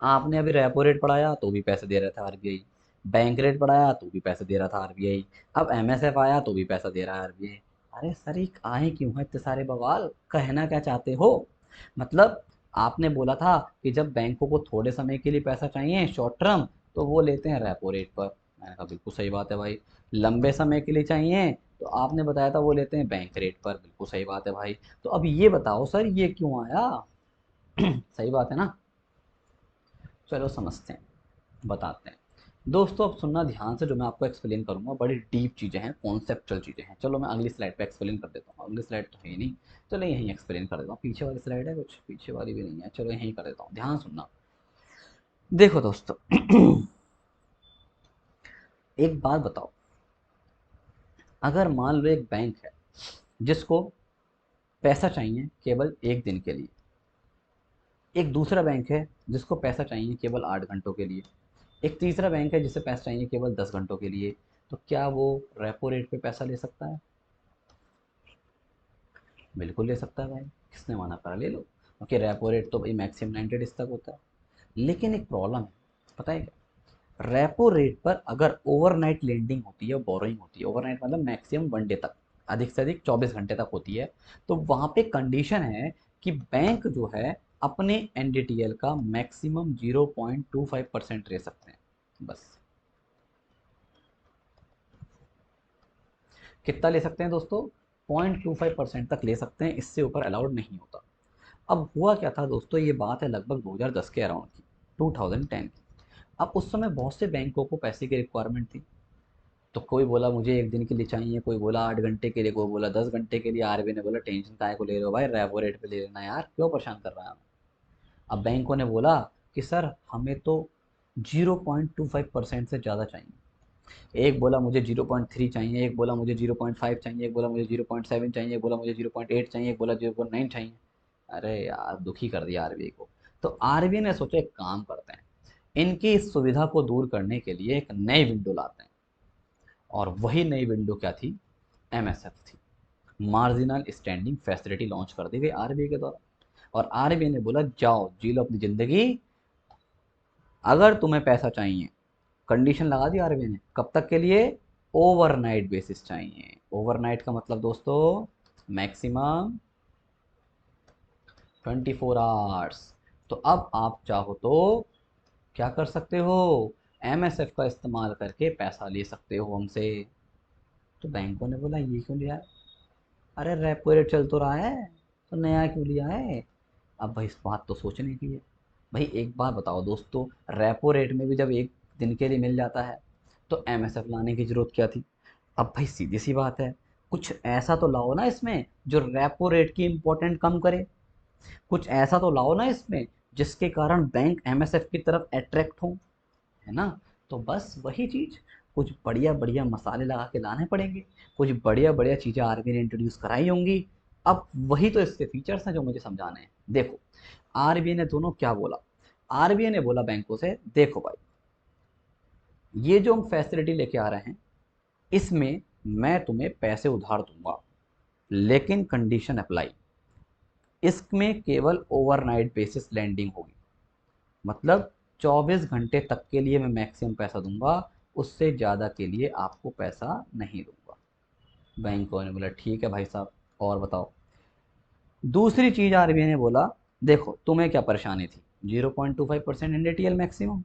आपने अभी रेपो रेट बढ़ाया तो भी पैसे दे रहा था आरबीआई, बैंक रेट बढ़ाया तो भी पैसे दे रहा था आरबीआई, अब एमएसएफ आया तो भी पैसा दे रहा है आरबीआई। अरे सर, ये आए क्यों हैं इतने सारे बवाल, कहना क्या चाहते हो? मतलब आपने बोला था कि जब बैंकों को थोड़े समय के लिए पैसा चाहिए शॉर्ट टर्म, तो वो लेते हैं रेपो रेट पर। मैंने कहा बिल्कुल सही बात है भाई। लंबे समय के लिए चाहिए तो आपने बताया था वो लेते हैं बैंक रेट पर, बिल्कुल सही बात है भाई। तो अब ये बताओ सर, ये क्यों आया? सही बात है ना? चलो समझते हैं, बताते हैं। दोस्तों अब सुनना ध्यान से, जो मैं आपको एक्सप्लेन करूंगा बड़ी डीप चीज़ें हैं, कॉन्सेप्चुअल चीज़ें हैं। चलो मैं अगली स्लाइड पे एक्सप्लेन कर देता हूँ, अगली स्लाइड तो है ही नहीं। चलो यहीं एक्सप्लेन कर देता हूँ, पीछे वाली स्लाइड है कुछ, पीछे वाली भी नहीं है, चलो यहीं कर देता हूँ, ध्यान सुनना। देखो दोस्तों, एक बात बताओ, अगर मान लो एक बैंक है जिसको पैसा चाहिए केवल एक दिन के लिए, एक दूसरा बैंक है जिसको पैसा चाहिए केवल 8 घंटों के लिए, एक तीसरा बैंक है जिसे पैसा चाहिए केवल 10 घंटों के लिए, तो क्या वो रेपो रेट पे पैसा ले सकता है? बिल्कुल ले सकता है भाई, किसने मना करा, ले लो। क्योंकि रेपो रेट तो भाई मैक्सिमम 90 डेज तक होता है। लेकिन एक प्रॉब्लम है, पता है क्या? रेपो रेट पर अगर ओवरनाइट लेंडिंग होती है, बोरोइंग होती है, ओवरनाइट मतलब मैक्सिमम 1 डे तक, अधिक से अधिक 24 घंटे तक होती है, तो वहाँ पे कंडीशन है कि बैंक जो है अपने एनडीटीएल का मैक्सिमम 0.25% ले सकते हैं, बस। कितना ले सकते हैं दोस्तों? 0.25% तक ले सकते हैं, इससे ऊपर अलाउड नहीं होता। अब हुआ क्या था दोस्तों, ये बात है लगभग 2010 के अराउंड की, 2010 की। अब उस समय बहुत से बैंकों को पैसे की रिक्वायरमेंट थी, तो कोई बोला मुझे एक दिन के लिए चाहिए, कोई बोला 8 घंटे के लिए, कोई बोला 10 घंटे के लिए। आरबीआई ने बोला टेंशन काहे को ले रहे हो भाई, रेपो रेट पे ले लेना यार, क्यों परेशान कर रहा है? अब बैंकों ने बोला कि सर हमें तो 0.25% से ज़्यादा चाहिए। एक बोला मुझे 0.3 चाहिए, एक बोला मुझे 0.5 चाहिए, एक बोला मुझे 0.7 चाहिए, एक बोला मुझे 0.8 चाहिए, एक बोला 0.9 चाहिए। अरे यार, दुखी कर दिया आरबीआई को। तो आरबीआई ने सोचा एक काम करते हैं, इनकी इस सुविधा को दूर करने के लिए एक नई विंडो लाते हैं। और वही नई विंडो क्या थी? एमएसएफ थी, मार्जिनल स्टैंडिंग फैसिलिटी लॉन्च कर दी गई आरबीआई के द्वारा। और आरबीआई ने बोला जाओ जी लो अपनी जिंदगी, अगर तुम्हें पैसा चाहिए, कंडीशन लगा दी आरबीआई ने, कब तक के लिए? ओवरनाइट बेसिस चाहिए। ओवरनाइट का मतलब दोस्तों मैक्सिमम 24 आवर्स। तो अब आप चाहो तो क्या कर सकते हो? एमएसएफ का इस्तेमाल करके पैसा ले सकते हो हमसे। तो बैंकों ने बोला ये क्यों लिया? अरे रेपो रेट चल तो रहा है, तो नया क्यों लिया है? अब भाई इस बात तो सोचने की है। भाई एक बात बताओ दोस्तों, रेपो रेट में भी जब एक दिन के लिए मिल जाता है, तो एमएसएफ लाने की जरूरत क्या थी? अब भाई सीधी सी बात है, कुछ ऐसा तो लाओ ना इसमें जो रेपो रेट की इम्पोर्टेंट कम करे। कुछ ऐसा तो लाओ ना इसमें जिसके कारण बैंक एमएसएफ की तरफ अट्रैक्ट हो, है ना? तो बस वही चीज़, कुछ बढ़िया बढ़िया मसाले लगा के लाने पड़ेंगे, कुछ बढ़िया बढ़िया चीज़ें आरबीआई ने इंट्रोड्यूस कराई होंगी। अब वही तो इसके फीचर्स हैं जो मुझे समझाने हैं। देखो, आरबीआई ने दोनों क्या बोला? आरबीआई ने बोला बैंकों से, देखो भाई, ये जो हम फैसिलिटी लेके आ रहे हैं, इसमें मैं तुम्हें पैसे उधार दूंगा, लेकिन कंडीशन अप्लाई, इसमें केवल ओवरनाइट बेसिस लैंडिंग होगी। मतलब 24 घंटे तक के लिए मैं मैक्सिमम पैसा दूंगा, उससे ज़्यादा के लिए आपको पैसा नहीं दूंगा। बैंकों ने बोला ठीक है भाई साहब, और बताओ। दूसरी चीज़ आरबीआई ने बोला, देखो तुम्हें क्या परेशानी थी, 0.25% एनडीटीएल मैक्सिमम,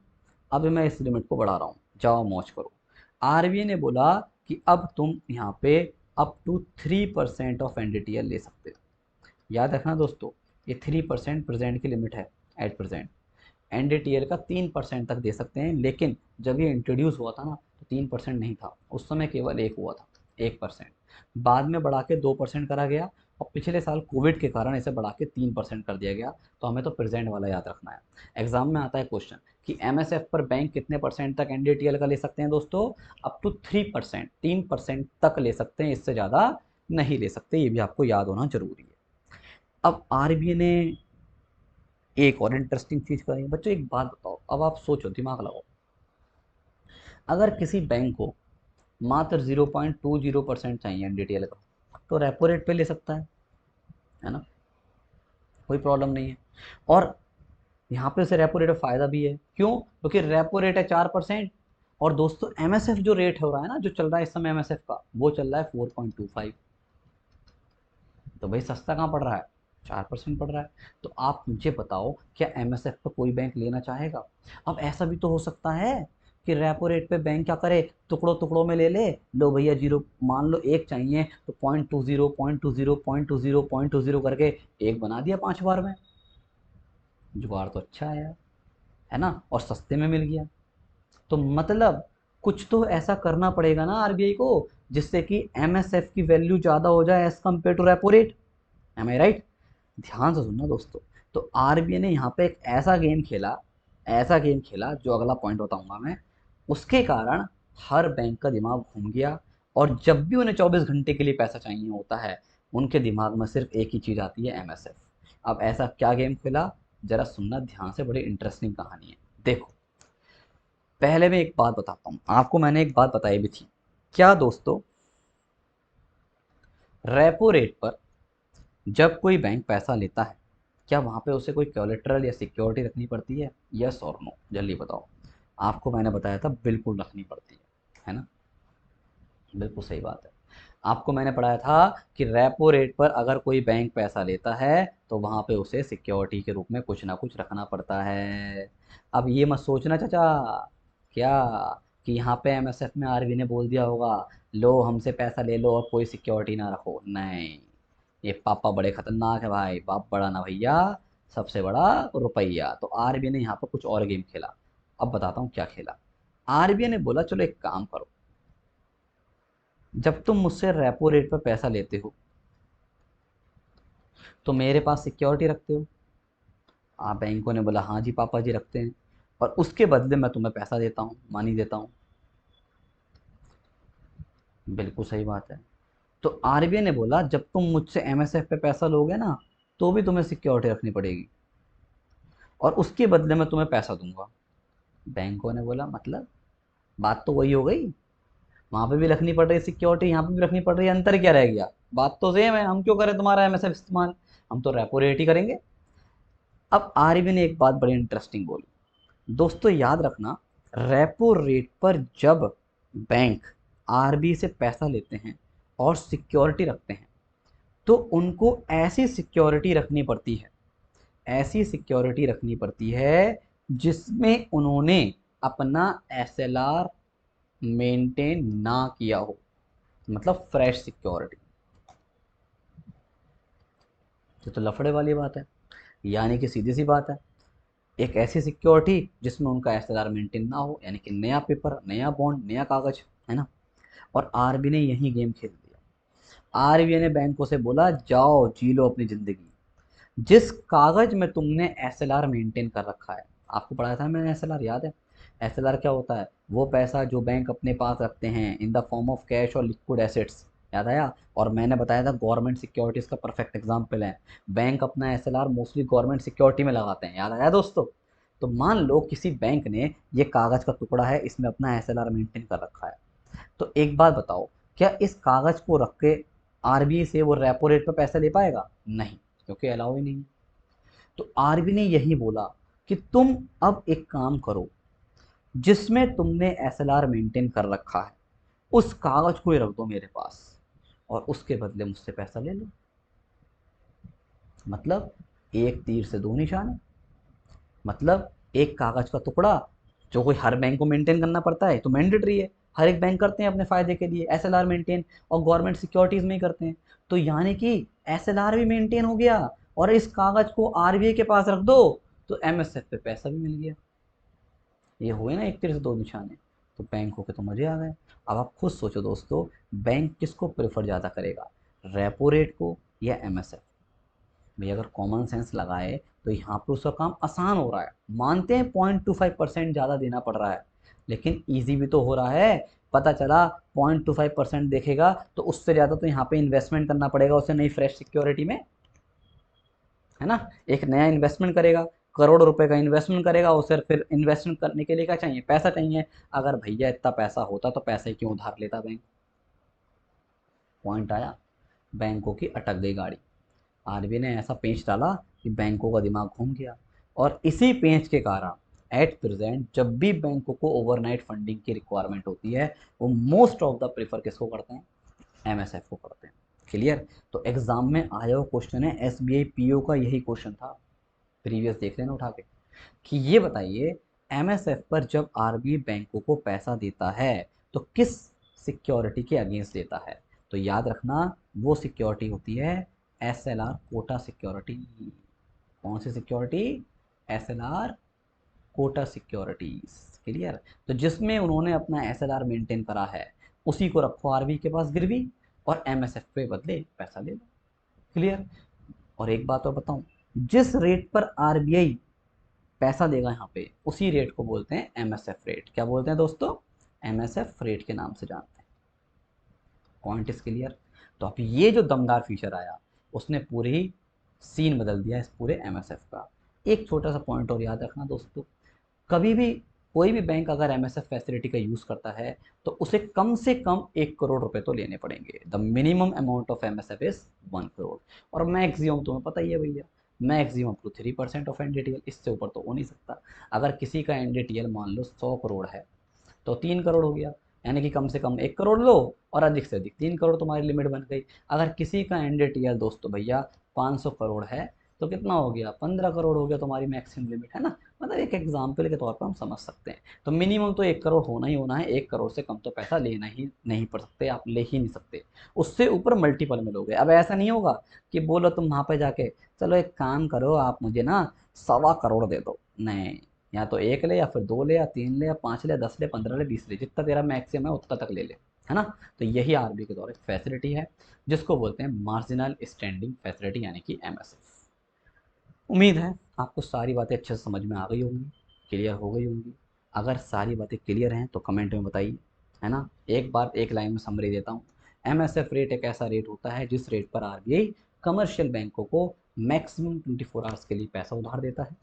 अब मैं इस लिमिट को बढ़ा रहा हूँ, जाओ मौज करो। आरबीआई ने बोला कि अब तुम यहाँ पे अप टू 3% ऑफ एनडीटीएल ले सकते हो। याद रखना दोस्तों, ये 3% प्रेजेंट की लिमिट है एट प्रेजेंट। एनडीटीएल का 3% तक दे सकते हैं, लेकिन जब ये इंट्रोड्यूस हुआ था ना तो 3% नहीं था, उस समय केवल एक हुआ था, 1%। बाद में बढ़ा के 2% करा गया, और पिछले साल कोविड के कारण इसे बढ़ा के 3% कर दिया गया। तो हमें तो प्रेजेंट वाला याद रखना है। एग्जाम में आता है क्वेश्चन कि एमएसएफ पर बैंक कितने परसेंट तक एनडीटीएल का ले सकते हैं दोस्तों? अप टू 3%, 3% तक ले सकते हैं, इससे ज़्यादा नहीं ले सकते, ये भी आपको याद होना जरूरी है। अब आरबीआई ने एक और इंटरेस्टिंग चीज करेंगे बच्चों। एक बात बताओ, अब आप सोचो, दिमाग लगाओ, अगर किसी बैंक को मात्र 0.20% चाहिए एनडीटीएल का, तो रेपो रेट पे ले सकता है ना, कोई प्रॉब्लम नहीं है। और यहाँ पे उसे रेपो रेट में फायदा भी है, क्यों? क्योंकि रेपो रेट है 4%, और दोस्तों एमएसएफ जो रेट हो रहा है ना, जो चल रहा है इस समय एमएसएफ का, वो चल रहा है 4.25। तो भाई सस्ता कहाँ पड़ रहा है? 4% पड़ रहा है। तो आप मुझे बताओ, क्या एमएसएफ पे कोई बैंक लेना चाहेगा? अब ऐसा भी तो हो सकता है कि रेपो रेट पे बैंक क्या करे, टुकड़ों टुकड़ों में ले ले। लो भैया जीरो, मान लो एक चाहिए तो 0.20, 0.20, 0.20, 0.20 करके एक बना दिया 5 बार में। जुगाड़ तो अच्छा है यार, है ना, और सस्ते में मिल गया। तो मतलब कुछ तो ऐसा करना पड़ेगा ना आरबीआई को, जिससे कि एमएसएफ की वैल्यू ज्यादा हो जाए as compare to repo rate. Am I right? ध्यान से सुनना दोस्तों। तो आरबीआई ने यहाँ पे एक ऐसा गेम खेला, ऐसा गेम खेला, जो अगला पॉइंट बताऊंगा मैं, उसके कारण हर बैंक का दिमाग घूम गया। और जब भी उन्हें 24 घंटे के लिए पैसा चाहिए होता है, उनके दिमाग में सिर्फ एक ही चीज आती है, एमएसएफ। अब ऐसा क्या गेम खेला, जरा सुनना ध्यान से, बड़ी इंटरेस्टिंग कहानी है। देखो, पहले मैं एक बात बताता हूँ आपको, मैंने एक बात बताई भी थी। क्या दोस्तों, रेपो रेट पर जब कोई बैंक पैसा लेता है, क्या वहाँ पे उसे कोई कोलेटरल या सिक्योरिटी रखनी पड़ती है? यस और नो, जल्दी बताओ। आपको मैंने बताया था बिल्कुल रखनी पड़ती है ना, बिल्कुल सही बात है। आपको मैंने पढ़ाया था कि रेपो रेट पर अगर कोई बैंक पैसा लेता है, तो वहाँ पे उसे सिक्योरिटी के रूप में कुछ ना कुछ रखना पड़ता है। अब ये मत सोचना चाचा, क्या कि यहाँ पे एमएसएफ में आरबी ने बोल दिया होगा, लो हमसे पैसा ले लो और कोई सिक्योरिटी ना रखो। नहीं, ये पापा बड़े खतरनाक है भाई, बाप बड़ा ना भैया, सबसे बड़ा रुपया। तो आरबीआई ने यहाँ पर कुछ और गेम खेला। अब बताता हूँ क्या खेला। आरबीआई ने बोला चलो एक काम करो, जब तुम मुझसे रेपो रेट पर पैसा लेते हो तो मेरे पास सिक्योरिटी रखते हो। आप बैंकों ने बोला हाँ जी पापा जी रखते हैं, और उसके बदले मैं तुम्हें पैसा देता हूँ, मानी देता हूँ। बिल्कुल सही बात है। तो आरबीआई ने बोला जब तुम मुझसे एमएसएफ पे पैसा लोगे ना, तो भी तुम्हें सिक्योरिटी रखनी पड़ेगी, और उसके बदले में तुम्हें पैसा दूंगा। बैंकों ने बोला मतलब, बात तो वही हो गई, वहां पे भी रखनी पड़ रही है सिक्योरिटी, यहाँ पे भी रखनी पड़ रही है, अंतर क्या रह गया? बात तो सेम है, हम क्यों करें तुम्हारा एमएसएफ इस्तेमाल, हम तो रेपो रेट ही करेंगे। अब आरबीआई ने एक बात बड़ी इंटरेस्टिंग बोली, दोस्तों याद रखना, रेपो रेट पर जब बैंक आरबीआई से पैसा लेते हैं और सिक्योरिटी रखते हैं, तो उनको ऐसी सिक्योरिटी रखनी पड़ती है, ऐसी सिक्योरिटी रखनी पड़ती है जिसमें उन्होंने अपना एसएलआर मेंटेन ना किया हो, मतलब फ्रेश सिक्योरिटी। ये तो लफड़े वाली बात है, यानी कि सीधी सी बात है, एक ऐसी सिक्योरिटी जिसमें उनका एसएलआर मेंटेन ना हो, यानी कि नया पेपर, नया बॉन्ड, नया कागज, है ना। और आरबीआई ने यही गेम खेल दिया। आरबीआई ने बैंकों से बोला जाओ जी लो अपनी जिंदगी, जिस कागज में तुमने एसएलआर मेंटेन कर रखा है। आपको पढ़ाया था मैंने एसएलआर, याद है? एसएलआर क्या होता है? वो पैसा जो बैंक अपने पास रखते हैं in the form of cash और लिक्विड एसेट्स, याद आया? और मैंने बताया था गवर्नमेंट सिक्योरिटीज का परफेक्ट एग्जाम्पल है, बैंक अपना एसएलआर मोस्टली गवर्नमेंट सिक्योरिटी में लगाते हैं, याद आया दोस्तों? तो मान लो किसी बैंक ने ये कागज का टुकड़ा है, इसमें अपना एसएलआर मेंटेन कर रखा है, तो एक बात बताओ, क्या इस कागज को रख के आरबीआई से वो रेपो रेट पर पैसा ले पाएगा? नहीं, क्योंकि अलाउ ही नहीं है। तो आरबीआई ने यही बोला कि तुम अब एक काम करो, जिसमें तुमने एसएलआर मेंटेन कर रखा है उस कागज को ही रख दो मेरे पास, और उसके बदले मुझसे पैसा ले लो। मतलब एक तीर से दो निशाने। मतलब एक कागज का टुकड़ा, जो कोई हर बैंक को मेंटेन करना पड़ता है तो मैंडेटरी है, हर एक बैंक करते हैं अपने फ़ायदे के लिए एसएलआर मेंटेन, और गवर्नमेंट सिक्योरिटीज़ में ही करते हैं। तो यानी कि एसएलआर भी मेंटेन हो गया और इस कागज़ को आरबीआई के पास रख दो तो एमएसएफ पे पैसा भी मिल गया। ये हुए ना एक तीर से दो निशाने। तो बैंकों के तो मजे आ गए। अब आप खुद सोचो दोस्तों, बैंक किसको प्रेफर ज़्यादा करेगा, रेपो रेट को या एमएसएफ? भाई अगर कॉमन सेंस लगाए तो यहाँ पे उसका काम आसान हो रहा है। मानते हैं 0.25% ज़्यादा देना पड़ रहा है, लेकिन ईजी भी तो हो रहा है। पता चला 0.25% देखेगा तो उससे ज़्यादा तो यहाँ पे इन्वेस्टमेंट करना पड़ेगा उसे नई फ्रेश सिक्योरिटी में, है ना। एक नया इन्वेस्टमेंट करेगा, करोड़ रुपए का इन्वेस्टमेंट करेगा उसे, फिर इन्वेस्टमेंट करने के लिए क्या चाहिए, पैसा चाहिए। अगर भैया इतना पैसा होता तो पैसे ही क्यों उधार लेता बैंक। पॉइंट आया। बैंकों की अटक गई गाड़ी। आरबीआई ने ऐसा पेंच डाला कि बैंकों का दिमाग घूम गया। और इसी पेंच के कारण एट प्रेजेंट जब भी बैंकों को ओवरनाइट फंडिंग की रिक्वायरमेंट होती है वो मोस्ट ऑफ द प्रेफर किसको करते हैं, एमएसएफ को करते हैं। क्लियर। तो एग्जाम में आया हुआ क्वेश्चन है एसबीआई पीओ का, यही क्वेश्चन था, प्रीवियस देख लेना उठा के, कि ये बताइए एमएसएफ पर जब आरबीआई बैंकों को पैसा देता है तो किस सिक्योरिटी के अगेंस्ट देता है। तो याद रखना वो सिक्योरिटी होती है एसएलआर कोटा सिक्योरिटी। कौन सी security, SLR quota securities. Clear. तो जिसमें उन्होंने अपना एसएलआर मेंटेन करा है उसी को रखो आरबीआई के पास गिरवी और एमएसएफ पे बदले पैसा ले लो। क्लियर। और एक बात और बताऊं, जिस रेट पर आरबीआई पैसा देगा यहाँ पे उसी रेट को बोलते हैं एमएसएफ रेट। क्या बोलते हैं दोस्तों, एमएसएफ रेट के नाम से जानते हैं। Point is clear. तो अब ये जो दमदार फीचर आया उसने पूरे ही सीन बदल दिया इस पूरे एमएसएफ का। एक छोटा सा पॉइंट और याद रखना दोस्तों, कभी भी कोई भी बैंक अगर एमएसएफ फैसिलिटी का यूज़ करता है तो उसे कम से कम 1 करोड़ रुपए तो लेने पड़ेंगे। The minimum amount of MSF is 1 crore, और मैक्सिमम तुम्हें पता ही है भैया, maximum up to 3% of NDTL, इससे ऊपर तो हो नहीं सकता। अगर किसी का एनडीटीएल मान लो 100 करोड़ है तो 3 करोड़ हो गया, यानी कि कम से कम 1 करोड़ लो और अधिक से अधिक 3 करोड़ तुम्हारी लिमिट बन गई। अगर किसी का एनडीटीएल दोस्तों भैया 500 करोड़ है तो कितना हो गया, 15 करोड़ हो गया तुम्हारी मैक्सिमम लिमिट, है ना। मतलब एक एग्जाम्पल के तौर पर हम समझ सकते हैं। तो मिनिमम तो 1 करोड़ होना ही होना है, 1 करोड़ से कम तो पैसा लेना ही नहीं पड़ सकते, आप ले ही नहीं सकते। उससे ऊपर मल्टीपल में लोगे। अब ऐसा नहीं होगा कि बोलो तुम वहाँ पे जाके, चलो एक काम करो आप मुझे ना 1.25 करोड़ दे दो, नहीं। या तो एक ले या फिर दो ले या तीन ले या पाँच ले 10 ले 15 ले 20 ले, जितना तेरा मैक्सिमम है उतना तक ले ले, है ना। तो यही आरबीआई के द्वारा एक फैसिलिटी है जिसको बोलते हैं मार्जिनल स्टैंडिंग फैसिलिटी, यानी कि एमएसएफ। उम्मीद है आपको सारी बातें अच्छे से समझ में आ गई होंगी, क्लियर हो गई होंगी। अगर सारी बातें क्लियर हैं तो कमेंट में बताइए, है ना। एक बार एक लाइन में समरी देता हूँ। एमएसएफ रेट एक ऐसा रेट होता है जिस रेट पर आरबीआई कमर्शियल बैंकों को मैक्सिमम 24 आवर्स के लिए पैसा उधार देता है,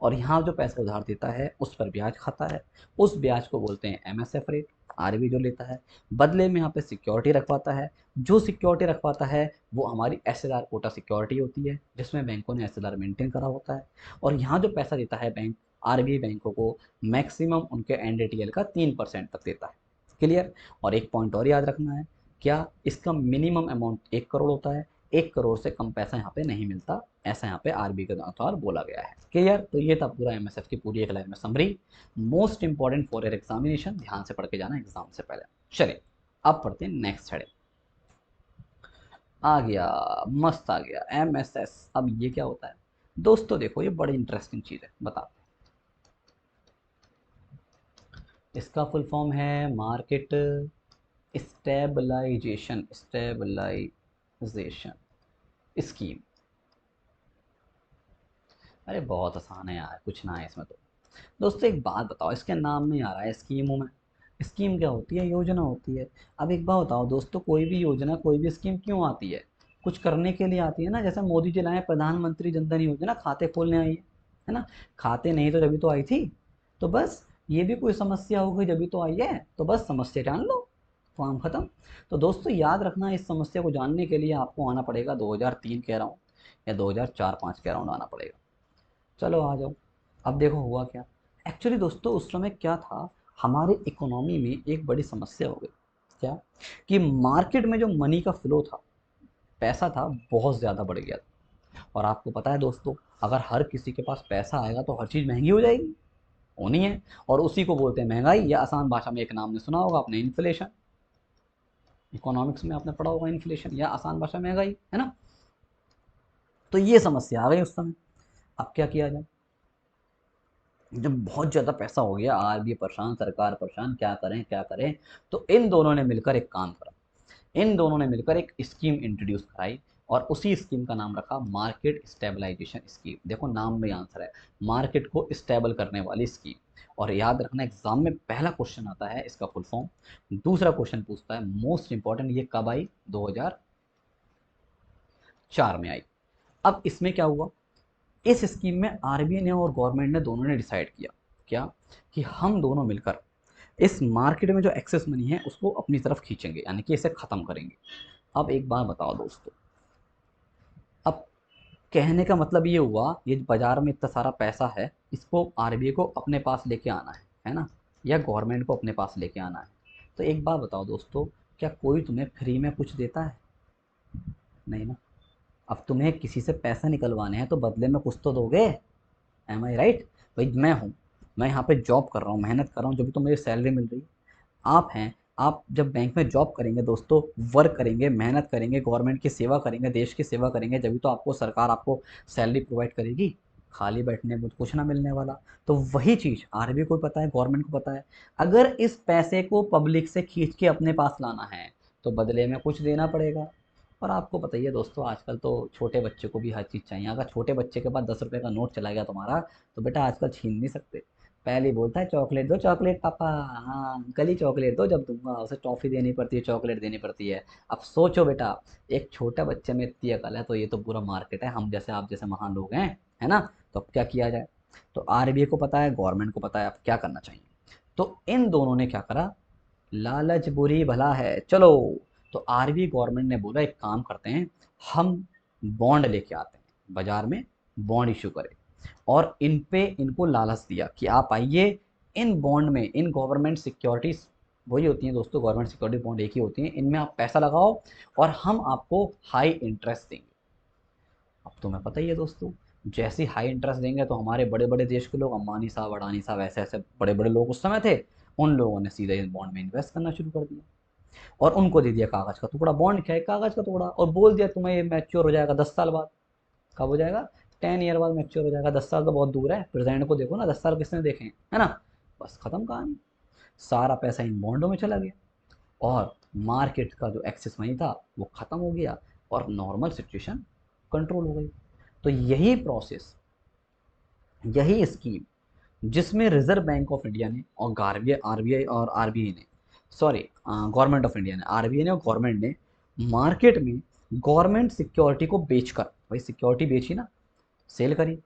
और यहाँ जो पैसा उधार देता है उस पर ब्याज खाता है। उस ब्याज को बोलते हैं एमएसएफ रेट। आरबीआई जो लेता है बदले में यहाँ पे सिक्योरिटी रखवाता है। जो सिक्योरिटी रखवाता है वो हमारी एसएलआर कोटा सिक्योरिटी होती है जिसमें बैंकों ने एसएलआर मेंटेन करा होता है। और यहाँ जो पैसा देता है बैंक, आरबीआई बैंकों को मैक्सिमम उनके एनडीटीएल का 3% तक देता है। क्लियर। और एक पॉइंट और याद रखना है, क्या इसका मिनिमम अमाउंट 1 करोड़ होता है, 1 करोड़ से कम पैसा यहाँ पे नहीं मिलता, ऐसा यहाँ पे आरबीआई के अनुसार बोला गया है। क्लियर। तो ये था पूरा एमएसएफ की पूरी एक लाइन में summary, most important for your examination, ध्यान से पढ़ के जाना एग्जाम से पहले। चलिए अब पढ़ते हैं नेक्स्ट हेडिंग। आ गया, मस्त आ गया एमएसएस। अब ये क्या होता है दोस्तों, देखो ये बड़ी इंटरेस्टिंग चीज है, बताते हैं। इसका फुल फॉर्म है मार्केट स्टेबलाइजेशन, स्टेबलाइजेशन स्कीम। अरे बहुत आसान है यार, कुछ ना है इसमें तो। दोस्तों एक बात बताओ, इसके नाम में आ रहा है स्कीमों में, स्कीम क्या होती है, योजना होती है। अब एक बात बताओ दोस्तों, कोई भी योजना कोई भी स्कीम क्यों आती है, कुछ करने के लिए आती है ना। जैसे मोदी जी लाए प्रधानमंत्री जनधन योजना, खाते खोलने आई है ना। खाते नहीं तो जब तो आई थी। तो बस ये भी कोई समस्या हो गई जब तो आई है, तो बस समस्या जान लो, काम खत्म। तो दोस्तों याद रखना, इस समस्या को जानने के लिए आपको आना पड़ेगा 2003 कह रहा हूँ, या 2004-5 कह रहा हूँ, आना पड़ेगा। चलो आ जाओ। अब देखो हुआ क्या। एक्चुअली दोस्तों उस समय क्या था, हमारे इकोनॉमी में एक बड़ी समस्या हो गई। क्या, कि मार्केट में जो मनी का फ्लो था, पैसा था, बहुत ज़्यादा बढ़ गया था। और आपको पता है दोस्तों, अगर हर किसी के पास पैसा आएगा तो हर चीज़ महंगी हो जाएगी। होनी है। और उसी को बोलते हैं महंगाई, या आसान भाषा में एक नाम ने सुना होगा आपने, इन्फ्लेशन। इकोनॉमिक्स में आपने पढ़ा होगा इन्फ्लेशन, या आसान भाषा में महंगाई, है ना। तो ये समस्या आ गई उस समय। अब क्या किया जाए, जब बहुत ज़्यादा पैसा हो गया, आरबीआई परेशान, सरकार परेशान, क्या करें क्या करें। तो इन दोनों ने मिलकर एक काम करा, इन दोनों ने मिलकर एक स्कीम इंट्रोड्यूस कराई, और उसी स्कीम का नाम रखा मार्केट स्टेबलाइजेशन स्कीम। देखो नाम में आंसर है, मार्केट को स्टेबल करने वाली स्कीम। और याद रखना, एग्जाम में पहला क्वेश्चन आता है इसका फुल फॉर्म। दूसरा क्वेश्चन पूछता है मोस्ट इंपॉर्टेंट, ये कब आई, 2004 में आई। अब इसमें क्या हुआ, इस स्कीम में आरबीआई ने और गवर्नमेंट ने, दोनों ने डिसाइड किया क्या, कि हम दोनों मिलकर इस मार्केट में जो एक्सेस मनी है उसको अपनी तरफ खींचेंगे, यानी कि इसे खत्म करेंगे। अब एक बात बताओ दोस्तों, अब कहने का मतलब ये हुआ, ये बाजार में इतना सारा पैसा है, इसको आरबीआई को अपने पास लेके आना है ना, या गवर्नमेंट को अपने पास लेके आना है। तो एक बात बताओ दोस्तों, क्या कोई तुम्हें फ्री में कुछ देता है? नहीं ना। अब तुम्हें किसी से पैसा निकलवाने हैं तो बदले में कुछ तो दोगे। M I right? भाई मैं हूँ, मैं यहाँ पे जॉब कर रहा हूँ, मेहनत कर रहा हूँ, जब भी तो मुझे सैलरी मिल रही है। आप हैं, आप जब बैंक में जॉब करेंगे दोस्तों, वर्क करेंगे, मेहनत करेंगे, गवर्नमेंट की सेवा करेंगे, देश की सेवा करेंगे, जब भी तो आपको सरकार आपको सैलरी प्रोवाइड करेगी। खाली बैठने में तो कुछ ना मिलने वाला। तो वही चीज़ आरबीआई को पता है, गवर्नमेंट को पता है, अगर इस पैसे को पब्लिक से खींच के अपने पास लाना है तो बदले में कुछ देना पड़ेगा। और आपको पता ही है दोस्तों, आजकल तो छोटे बच्चे को भी हर चीज़ चाहिए। अगर छोटे बच्चे के पास 10 रुपए का नोट चला गया तुम्हारा, तो बेटा आजकल छीन नहीं सकते। पहले ही बोलता है चॉकलेट दो चॉकलेट पापा, हाँ अंकल ही चॉकलेट दो, जब दूंगा उसे टॉफ़ी देनी पड़ती है, चॉकलेट देनी पड़ती है। अब सोचो बेटा, एक छोटा बच्चे में इतनी अकल है, तो ये तो पूरा मार्केट है, हम जैसे आप जैसे महान लोग हैं, है ना। तो अब क्या किया जाए, तो आरबीआई को पता है, गवर्नमेंट को पता है, अब क्या करना चाहिए। तो इन दोनों ने क्या करा, लालच बुरी भला है, चलो। तो आरबीआई गवर्नमेंट ने बोला एक काम करते हैं, हम बॉन्ड लेके आते हैं, बाजार में बॉन्ड इशू करें, और इन पे इनको लालच दिया कि आप आइए, इन बॉन्ड में, इन गवर्नमेंट सिक्योरिटीज, वही होती हैं दोस्तों, गवर्नमेंट सिक्योरिटी बॉन्ड एक ही होती हैं, इनमें आप पैसा लगाओ और हम आपको हाई इंटरेस्ट देंगे। अब तुम्हें पता ही है दोस्तों, जैसे हाई इंटरेस्ट देंगे तो हमारे बड़े बड़े देश के लोग, अंबानी साहब, अडानी साहब, ऐसे ऐसे बड़े बड़े लोग उस समय थे, उन लोगों ने सीधे इस बॉन्ड में इन्वेस्ट करना शुरू कर दिया। और उनको दे दिया कागज का टुकड़ा, बॉन्ड क्या है, कागज का टुकड़ा, और बोल दिया तुम्हें ये मैच्योर हो जाएगा 10 साल बाद। कब हो जाएगा? 10 ईयर बाद मैच्योर हो जाएगा। 10 साल तो बहुत दूर है, प्रेजेंट को देखो ना, 10 साल किसने देखे हैं, है ना। बस खत्म कहानी, सारा पैसा इन बॉन्डों में चला गया, और मार्केट का जो एक्सेस मनी था वो खत्म हो गया, और नॉर्मल सिचुएशन कंट्रोल हो गई। तो यही प्रोसेस, यही स्कीम, जिसमें रिजर्व बैंक ऑफ इंडिया ने और आरबीआई और आरबीआई ने, सॉरी, गवर्नमेंट ऑफ इंडिया ने, आरबीआई ने और गवर्नमेंट ने मार्केट में गवर्नमेंट सिक्योरिटी को बेचकर, भाई सिक्योरिटी बेची ना, सेल करी,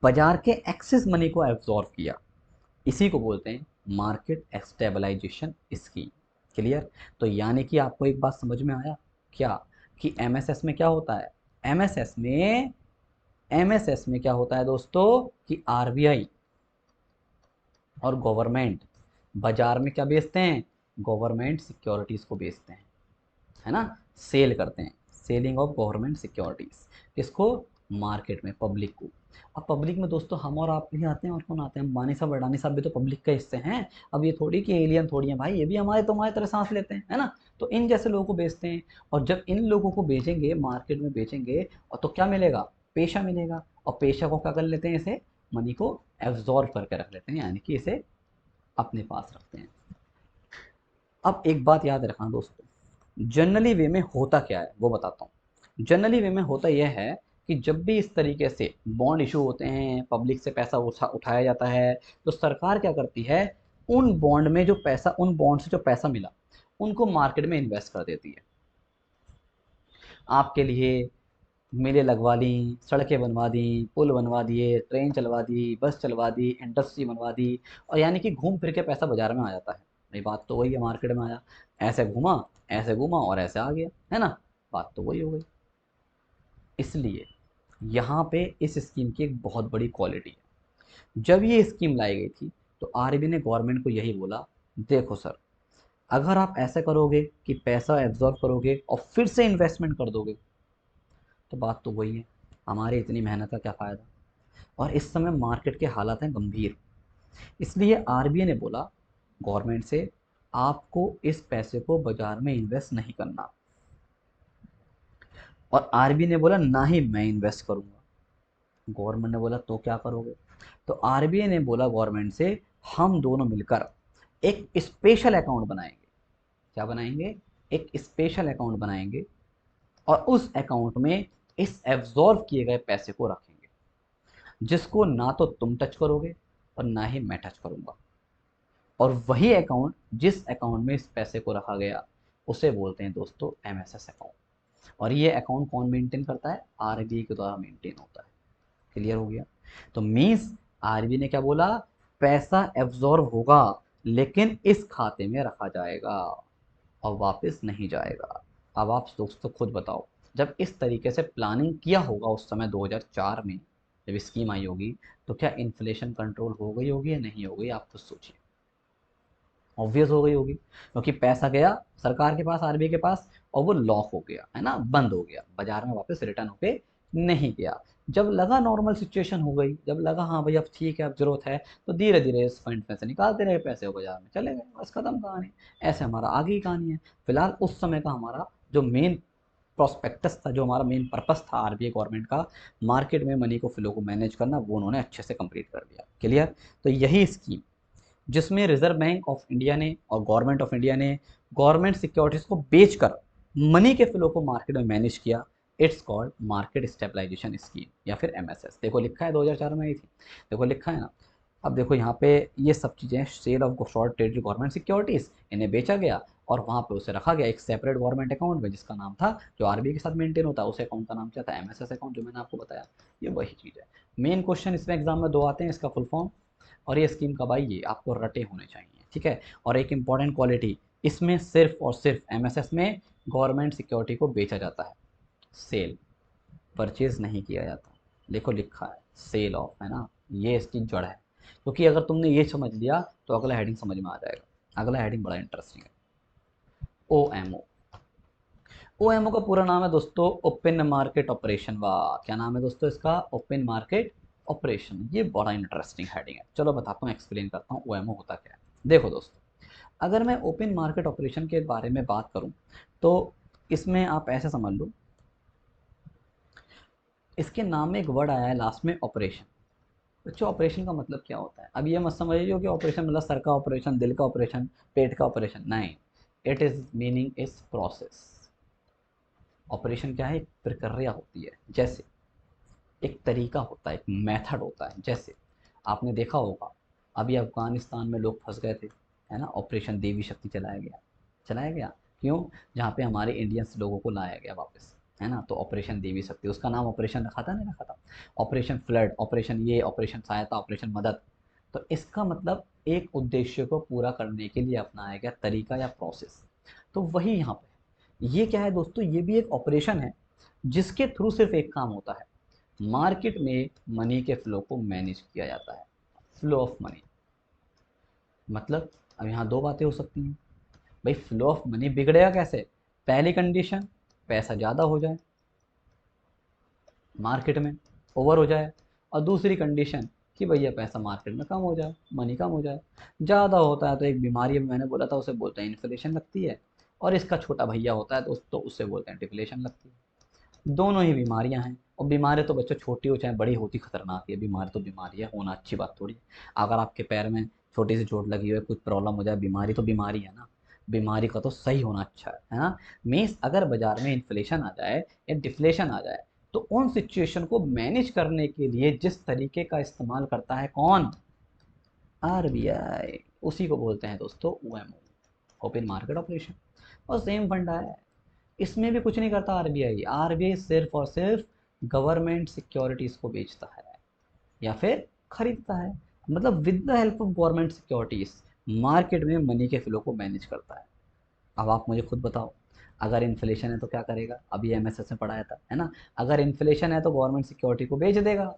बाजार के एक्सेस मनी को एब्जॉर्व किया, इसी को बोलते हैं मार्केट स्टेबलाइजेशन स्कीम। क्लियर? तो यानी कि आपको एक बात समझ में आया क्या, कि एमएसएस में क्या होता है, एमएसएस में एमएसएस में क्या होता है दोस्तों, कि आरबीआई और गवर्नमेंट बाजार में क्या बेचते हैं, गवर्नमेंट सिक्योरिटीज़ को बेचते हैं, है ना, सेल करते हैं, सेलिंग ऑफ गवर्नमेंट सिक्योरिटीज़, किसको, मार्केट में, पब्लिक को। अब पब्लिक में दोस्तों हम और आप भी आते हैं, और कौन आते हैं, अंबानी साहब, अडानी साहब भी तो पब्लिक के हिस्से हैं। अब ये थोड़ी कि एलियन थोड़ी हैं भाई, ये भी हमारे तुम्हारी तरह सांस लेते हैं, है ना। तो इन जैसे लोगों को बेचते हैं, और जब इन लोगों को बेचेंगे, मार्केट में बेचेंगे, और तो क्या मिलेगा, पेशा मिलेगा, और पेशा को क्या कर लेते हैं, इसे मनी को एब्जॉर्व करके रख लेते हैं, यानी कि इसे अपने पास रखते हैं। अब एक बात याद रखना दोस्तों, जनरली वे में होता क्या है वो बताता हूँ। जनरली वे में होता यह है कि जब भी इस तरीके से बॉन्ड इशू होते हैं, पब्लिक से पैसा उठाया जाता है, तो सरकार क्या करती है, उन बॉन्ड में जो पैसा, उन बॉन्ड से जो पैसा मिला, उनको मार्केट में इन्वेस्ट कर देती है। आपके लिए मेले लगवा दी, सड़कें बनवा दी, पुल बनवा दिए, ट्रेन चलवा दी, बस चलवा दी, इंडस्ट्री बनवा दी, और यानी कि घूम फिर के पैसा बाजार में आ जाता है। नहीं, बात तो वही है, मार्केट में आया, ऐसे घूमा, ऐसे घूमा और ऐसे आ गया, है ना। बात तो वही हो गई। इसलिए यहाँ पे इस स्कीम की एक बहुत बड़ी क्वालिटी है। जब ये स्कीम लाई गई थी, तो आरबीआई ने गवर्नमेंट को यही बोला, देखो सर, अगर आप ऐसा करोगे कि पैसा एब्जॉर्ब करोगे और फिर से इन्वेस्टमेंट कर दोगे, तो बात तो वही है, हमारी इतनी मेहनत का क्या फ़ायदा। और इस समय मार्केट के हालात हैं गंभीर, इसलिए आरबीआई ने बोला गवर्नमेंट से, आपको इस पैसे को बाजार में इन्वेस्ट नहीं करना, और आरबीआई ने बोला ना ही मैं इन्वेस्ट करूंगा। गवर्नमेंट ने बोला तो क्या करोगे? तो आरबीआई ने बोला गवर्नमेंट से, हम दोनों मिलकर एक स्पेशल अकाउंट बनाएंगे। क्या बनाएंगे? एक स्पेशल अकाउंट बनाएंगे, और उस अकाउंट में इस एब्जॉर्व किए गए पैसे को रखेंगे, जिसको ना तो तुम टच करोगे और ना ही मैं टच करूंगा। और वही अकाउंट, जिस अकाउंट में इस पैसे को रखा गया, उसे बोलते हैं दोस्तों एमएसएस अकाउंट। और ये अकाउंट कौन मेंटेन करता है? आरबीआई के द्वारा मेंटेन होता है। क्लियर हो गया? तो मीन्स आरबीआई ने क्या बोला? पैसा एब्जॉर्व होगा, लेकिन इस खाते में रखा जाएगा और वापस नहीं जाएगा। अब आप दोस्तों खुद बताओ, जब इस तरीके से प्लानिंग किया होगा उस समय 2004 में जब स्कीम आई होगी, तो क्या इन्फ्लेशन कंट्रोल हो गई होगी या नहीं हो गई? आप खुद सोचिए। ऑब्वियस हो गई होगी, क्योंकि पैसा गया सरकार के पास, आरबीआई के पास, और वो लॉक हो गया, है ना, बंद हो गया, बाजार में वापस रिटर्न होके नहीं गया। जब लगा नॉर्मल सिचुएशन हो गई, जब लगा हाँ भाई अब ठीक है, अब जरूरत है, तो धीरे धीरे इस फंड में से निकालते रहे पैसे, वो बाजार में चले गए, बस खत्म कहानी। ऐसे हमारा आगे की कहानी है। फिलहाल उस समय का हमारा जो मेन प्रोस्पेक्टस था, जो हमारा मेन पर्पस था आरबीआई गवर्नमेंट का, मार्केट में मनी को फ्लो को मैनेज करना, वो उन्होंने अच्छे से कंप्लीट कर दिया। क्लियर? तो यही स्कीम, जिसमें रिजर्व बैंक ऑफ इंडिया ने और गवर्नमेंट ऑफ इंडिया ने गवर्नमेंट सिक्योरिटीज को बेचकर मनी के फ्लो को मार्केट में मैनेज किया, it's called market stabilization scheme या फिर एमएसएस। देखो लिखा है 2004 में आई थी, देखो लिखा है ना। अब देखो यहाँ पे ये सब चीज़ें, sale of short traded government securities, इन्हें बेचा गया और वहाँ पे उसे रखा गया एक सेपरेट गवर्नमेंट अकाउंट में, जिसका नाम था, जो आरबीआई के साथ मेंटेन होता है, उस अकाउंट का नाम क्या था? एमएसएस अकाउंट, जो मैंने आपको बताया। ये वही चीज़ है। मेन क्वेश्चन इसमें एग्जाम में दो आते हैं, इसका फुल फॉर्म और ये स्कीम कब आई, ये आपको रटे होने चाहिए, ठीक है। और एक इंपॉर्टेंट क्वालिटी, इसमें सिर्फ और सिर्फ एमएसएस में गवर्नमेंट सिक्योरिटी को बेचा जाता है, सेल, परचेज नहीं किया जाता। देखो लिखा है सेल ऑफ, है ना, ये इसकी जड़ है। क्योंकि अगर तुमने ये समझ लिया तो अगला हेडिंग समझ में आ जाएगा। अगला हेडिंग बड़ा इंटरेस्टिंग है, ओएमओ। ओएमओ का पूरा नाम है दोस्तों ओपन मार्केट ऑपरेशन। वाह, क्या नाम है दोस्तों इसका? Open market operation. ये बड़ा इंटरेस्टिंग हेडिंग है। चलो बताता हूँ, एक्सप्लेन करता हूँ ओएमओ होता क्या है। देखो दोस्तों, अगर मैं ओपन मार्केट ऑपरेशन के बारे में बात करूँ, तो इसमें आप ऐसे समझ लो, इसके नाम में एक वर्ड आया है लास्ट में, ऑपरेशन। बच्चों ऑपरेशन का मतलब क्या होता है? अब ये मत समझिए कि ऑपरेशन मतलब सर का ऑपरेशन, दिल का ऑपरेशन, पेट का ऑपरेशन, नहीं। It is meaning is process. Operation क्या है? एक प्रक्रिया होती है, जैसे एक तरीका होता है, एक मेथड होता है। जैसे आपने देखा होगा, अभी अफगानिस्तान में लोग फंस गए थे, है ना, ऑपरेशन देवी शक्ति चलाया गया। चलाया गया क्यों? जहाँ पे हमारे इंडियंस लोगों को लाया गया वापस, है ना, तो ऑपरेशन देवी शक्ति, उसका नाम ऑपरेशन रखा था, नहीं रखा था? ऑपरेशन फ्लड, ऑपरेशन ये, ऑपरेशन सहायता, ऑपरेशन मदद। तो इसका मतलब एक उद्देश्य को पूरा करने के लिए अपनाया गया तरीका या प्रोसेस। तो वही यहाँ पे, ये क्या है दोस्तों? ये भी एक ऑपरेशन है, जिसके थ्रू सिर्फ एक काम होता है, मार्केट में मनी के फ्लो को मैनेज किया जाता है। फ्लो ऑफ मनी मतलब, अब यहाँ दो बातें हो सकती हैं भाई। फ्लो ऑफ मनी बिगड़ेगा कैसे? पहली कंडीशन, पैसा ज़्यादा हो जाए मार्केट में, ओवर हो जाए। और दूसरी कंडीशन कि भैया पैसा मार्केट में कम हो जाए, मनी कम हो जाए। ज़्यादा होता है तो एक बीमारी है, मैंने बोला था, उसे बोलते हैं इन्फ्लेशन लगती है। और इसका छोटा भैया होता है तो उससे बोलते हैं डिफ्लेशन लगती है। दोनों ही बीमारियां हैं, और बीमारी तो बच्चों छोटी हो चाहे बड़ी होती खतरनाक है। बीमारी तो बीमारी है, होना अच्छी बात थोड़ी है। अगर आपके पैर में छोटी सी चोट लगी हो, कुछ प्रॉब्लम हो जाए, बीमारी तो बीमारी है ना। बीमारी का तो सही होना अच्छा है ना। मीन्स अगर बाजार में इन्फ्लेशन आ जाए या डिफ्लेशन आ जाए, तो उन सिचुएशन को मैनेज करने के लिए जिस तरीके का इस्तेमाल करता है कौन? आरबीआई। उसी को बोलते हैं दोस्तों ओएमओ, ओपन मार्केट ऑपरेशन। और सेम फंडा है, इसमें भी कुछ नहीं करता आरबीआई। आरबीआई सिर्फ और सिर्फ गवर्नमेंट सिक्योरिटीज को बेचता है या फिर खरीदता है, मतलब with the help of government securities market में मनी के फ्लो को मैनेज करता है। अब आप मुझे खुद बताओ, अगर इन्फ्लेशन है तो क्या करेगा? अभी एमएसएस में पढ़ाया था, है ना। अगर इन्फ्लेशन है तो गवर्नमेंट सिक्योरिटी को बेच देगा,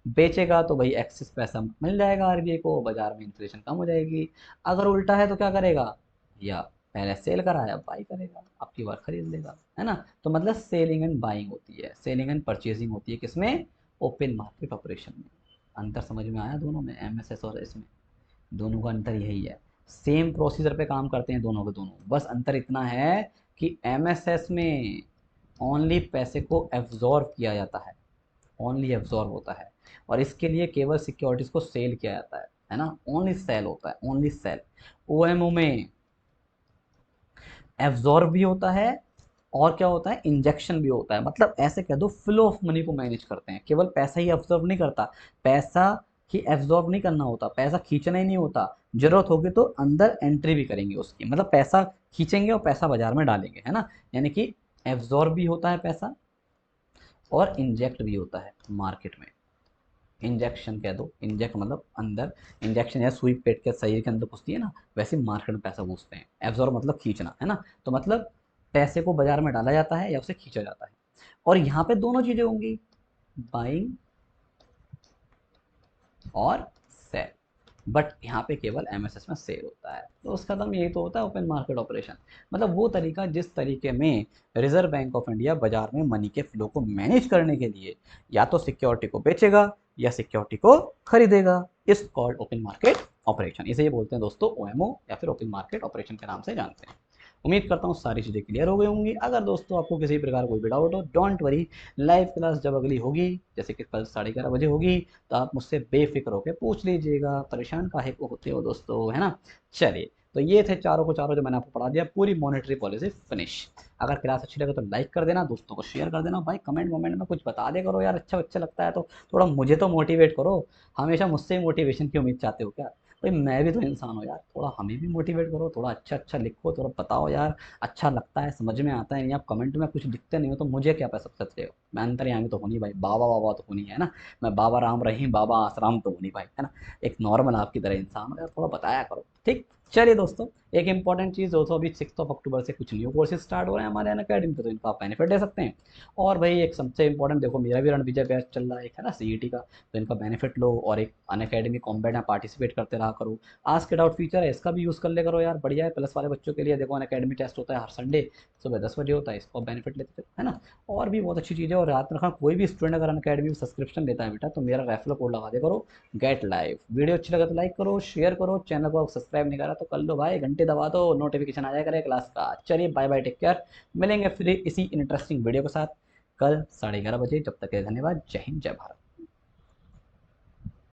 बेचेगा तो भाई एक्सेस पैसा मिल जाएगा आरबीआई को, बाजार में इन्फ्लेशन कम हो जाएगी। अगर उल्टा है तो क्या करेगा? या पहले सेल कराया, बाई करेगा, अब की बार खरीद लेगा, है ना। तो मतलब सेलिंग एंड बाइंग होती है, सेलिंग एंड परचेजिंग होती है किसमें? ओपन मार्केट ऑपरेशन में। अंतर समझ में आया दोनों में, एमएसएस और इसमें? दोनों का अंतर यही है, सेम प्रोसीजर पे काम करते हैं दोनों के दोनों, बस अंतर इतना है कि एमएसएस में ओनली पैसे को एब्जॉर्व किया जाता है, ओनली एब्जॉर्व होता है, और इसके लिए केवल सिक्योरिटीज को सेल किया जाता है ना, ओनली सेल होता है, ओनली सेल। ओएमओ में एब्जॉर्व भी होता है और क्या होता है, इंजेक्शन भी होता है, मतलब ऐसे कह दो फ्लो ऑफ मनी को मैनेज करते हैं, केवल पैसा ही एब्जॉर्व नहीं करता, पैसा ही एब्जॉर्व नहीं करना होता, पैसा खींचना ही नहीं होता, जरूरत होगी तो अंदर एंट्री भी करेंगे उसकी, मतलब पैसा खींचेंगे और पैसा बाजार में डालेंगे, है ना, यानी कि एब्जॉर्ब भी होता है पैसा और इंजेक्ट भी होता है मार्केट में। इंजेक्शन कह दो, इंजेक्ट मतलब अंदर, इंजेक्शन या सुई पेट के शरीर के अंदर घुसती है ना, वैसे मार्केट में पैसा घुसते हैं। एब्जॉर्ब मतलब खींचना, है ना, तो मतलब पैसे को बाजार में डाला जाता है या उसे खींचा जाता है, और यहाँ पे दोनों चीजें होंगी, बाइंग और सेल, बट यहाँ पे केवल एमएसएस में सेल होता है। तो उसका मतलब यही तो होता है ओपन मार्केट ऑपरेशन, मतलब वो तरीका जिस तरीके में रिजर्व बैंक ऑफ इंडिया बाजार में मनी के फ्लो को मैनेज करने के लिए या तो सिक्योरिटी को बेचेगा या सिक्योरिटी को खरीदेगा, इस कॉल्ड ओपन मार्केट ऑपरेशन, इसे ये बोलते हैं दोस्तों ओएमओ या फिर ओपन मार्केट ऑपरेशन के नाम से जानते हैं। उम्मीद करता हूँ सारी चीज़ें क्लियर हो गई होंगी। अगर दोस्तों आपको किसी प्रकार कोई भी डाउट हो, डोंट वरी, लाइव क्लास जब अगली होगी, जैसे कि कल 11:30 बजे होगी, तो आप मुझसे बेफिक्र होकर पूछ लीजिएगा, परेशान काहे को होते हो दोस्तों, है ना। चलिए, तो ये थे चारों को चारों जो मैंने आपको पढ़ा दिया, पूरी मॉनेटरी पॉलिसी फिनिश। अगर क्लास अच्छी लगे तो लाइक कर देना, दोस्तों को शेयर कर देना, भाई कमेंट वमेंट में कुछ बता दे करो यार, अच्छा अच्छा लगता है तो थोड़ा मुझे तो मोटिवेट करो, हमेशा मुझसे ही मोटिवेशन की उम्मीद चाहते हो क्या, भाई मैं भी तो इंसान हूँ यार, थोड़ा हमें भी मोटिवेट करो, थोड़ा अच्छा अच्छा लिखो, थोड़ा बताओ यार, अच्छा लगता है, समझ में आता है नहीं, आप कमेंट में कुछ लिखते नहीं हो तो मुझे क्या पैसा सकते हो, मैं अंतर्यामी तो होनी भाई, बाबा बाबा तो होनी है ना, मैं बाबा राम रहीम बाबा आसराम तो होनी भाई, है ना, एक नॉर्मल आपकी तरह इंसान है, थोड़ा बताया करो, ठीक। चलिए दोस्तों, एक इंपॉर्टेंट चीज़ दोस्तों, अभी 6 अक्टूबर से कुछ न्यू कोर्सेज स्टार्ट हो रहे हैं हमारे अकेडमी पे, तो इनका आप बेनिफिट ले सकते हैं। और भाई एक सबसे इंपॉर्टेंट, देखो मेरा भी रणविजय बैच चल रहा है एक, है ना, सीईटी का, तो इनका बेनिफिट लो, और एक अन अकेडमी कॉम्बैट में पार्टिसिपेट करते रहा करो। आज के डाउट फीचर है, इसका भी यूज़ कर ले करो यार, बढ़िया है, प्लस वाले बच्चों के लिए, देखो अन अकेडमी टेस्ट होता है हर संडे सुबह 10 बजे होता है, इसको बेनिफिट लेते थे, है ना। और भी बहुत अच्छी चीज़ है, और याद रखना कोई भी स्टूडेंट अगर अन अकेडमी में सब्सक्रिप्शन लेता है बेटा, तो मेरा रेफरल कोड लगा दे करो, गेट लाइव। वीडियो अच्छी लगे तो लाइक करो, शेयर करो, चैनल को सब्सक्राइब नहीं करा तो कर लो भाई, घंटे दबा दो, नोटिफिकेशन आ जाएगा करे क्लास का। चलिए बाय बाय, टेक केयर, मिलेंगे फिर इसी इंटरेस्टिंग वीडियो के साथ कल 11:30 बजे, जब तक के लिए धन्यवाद, जय हिंद जय भारत।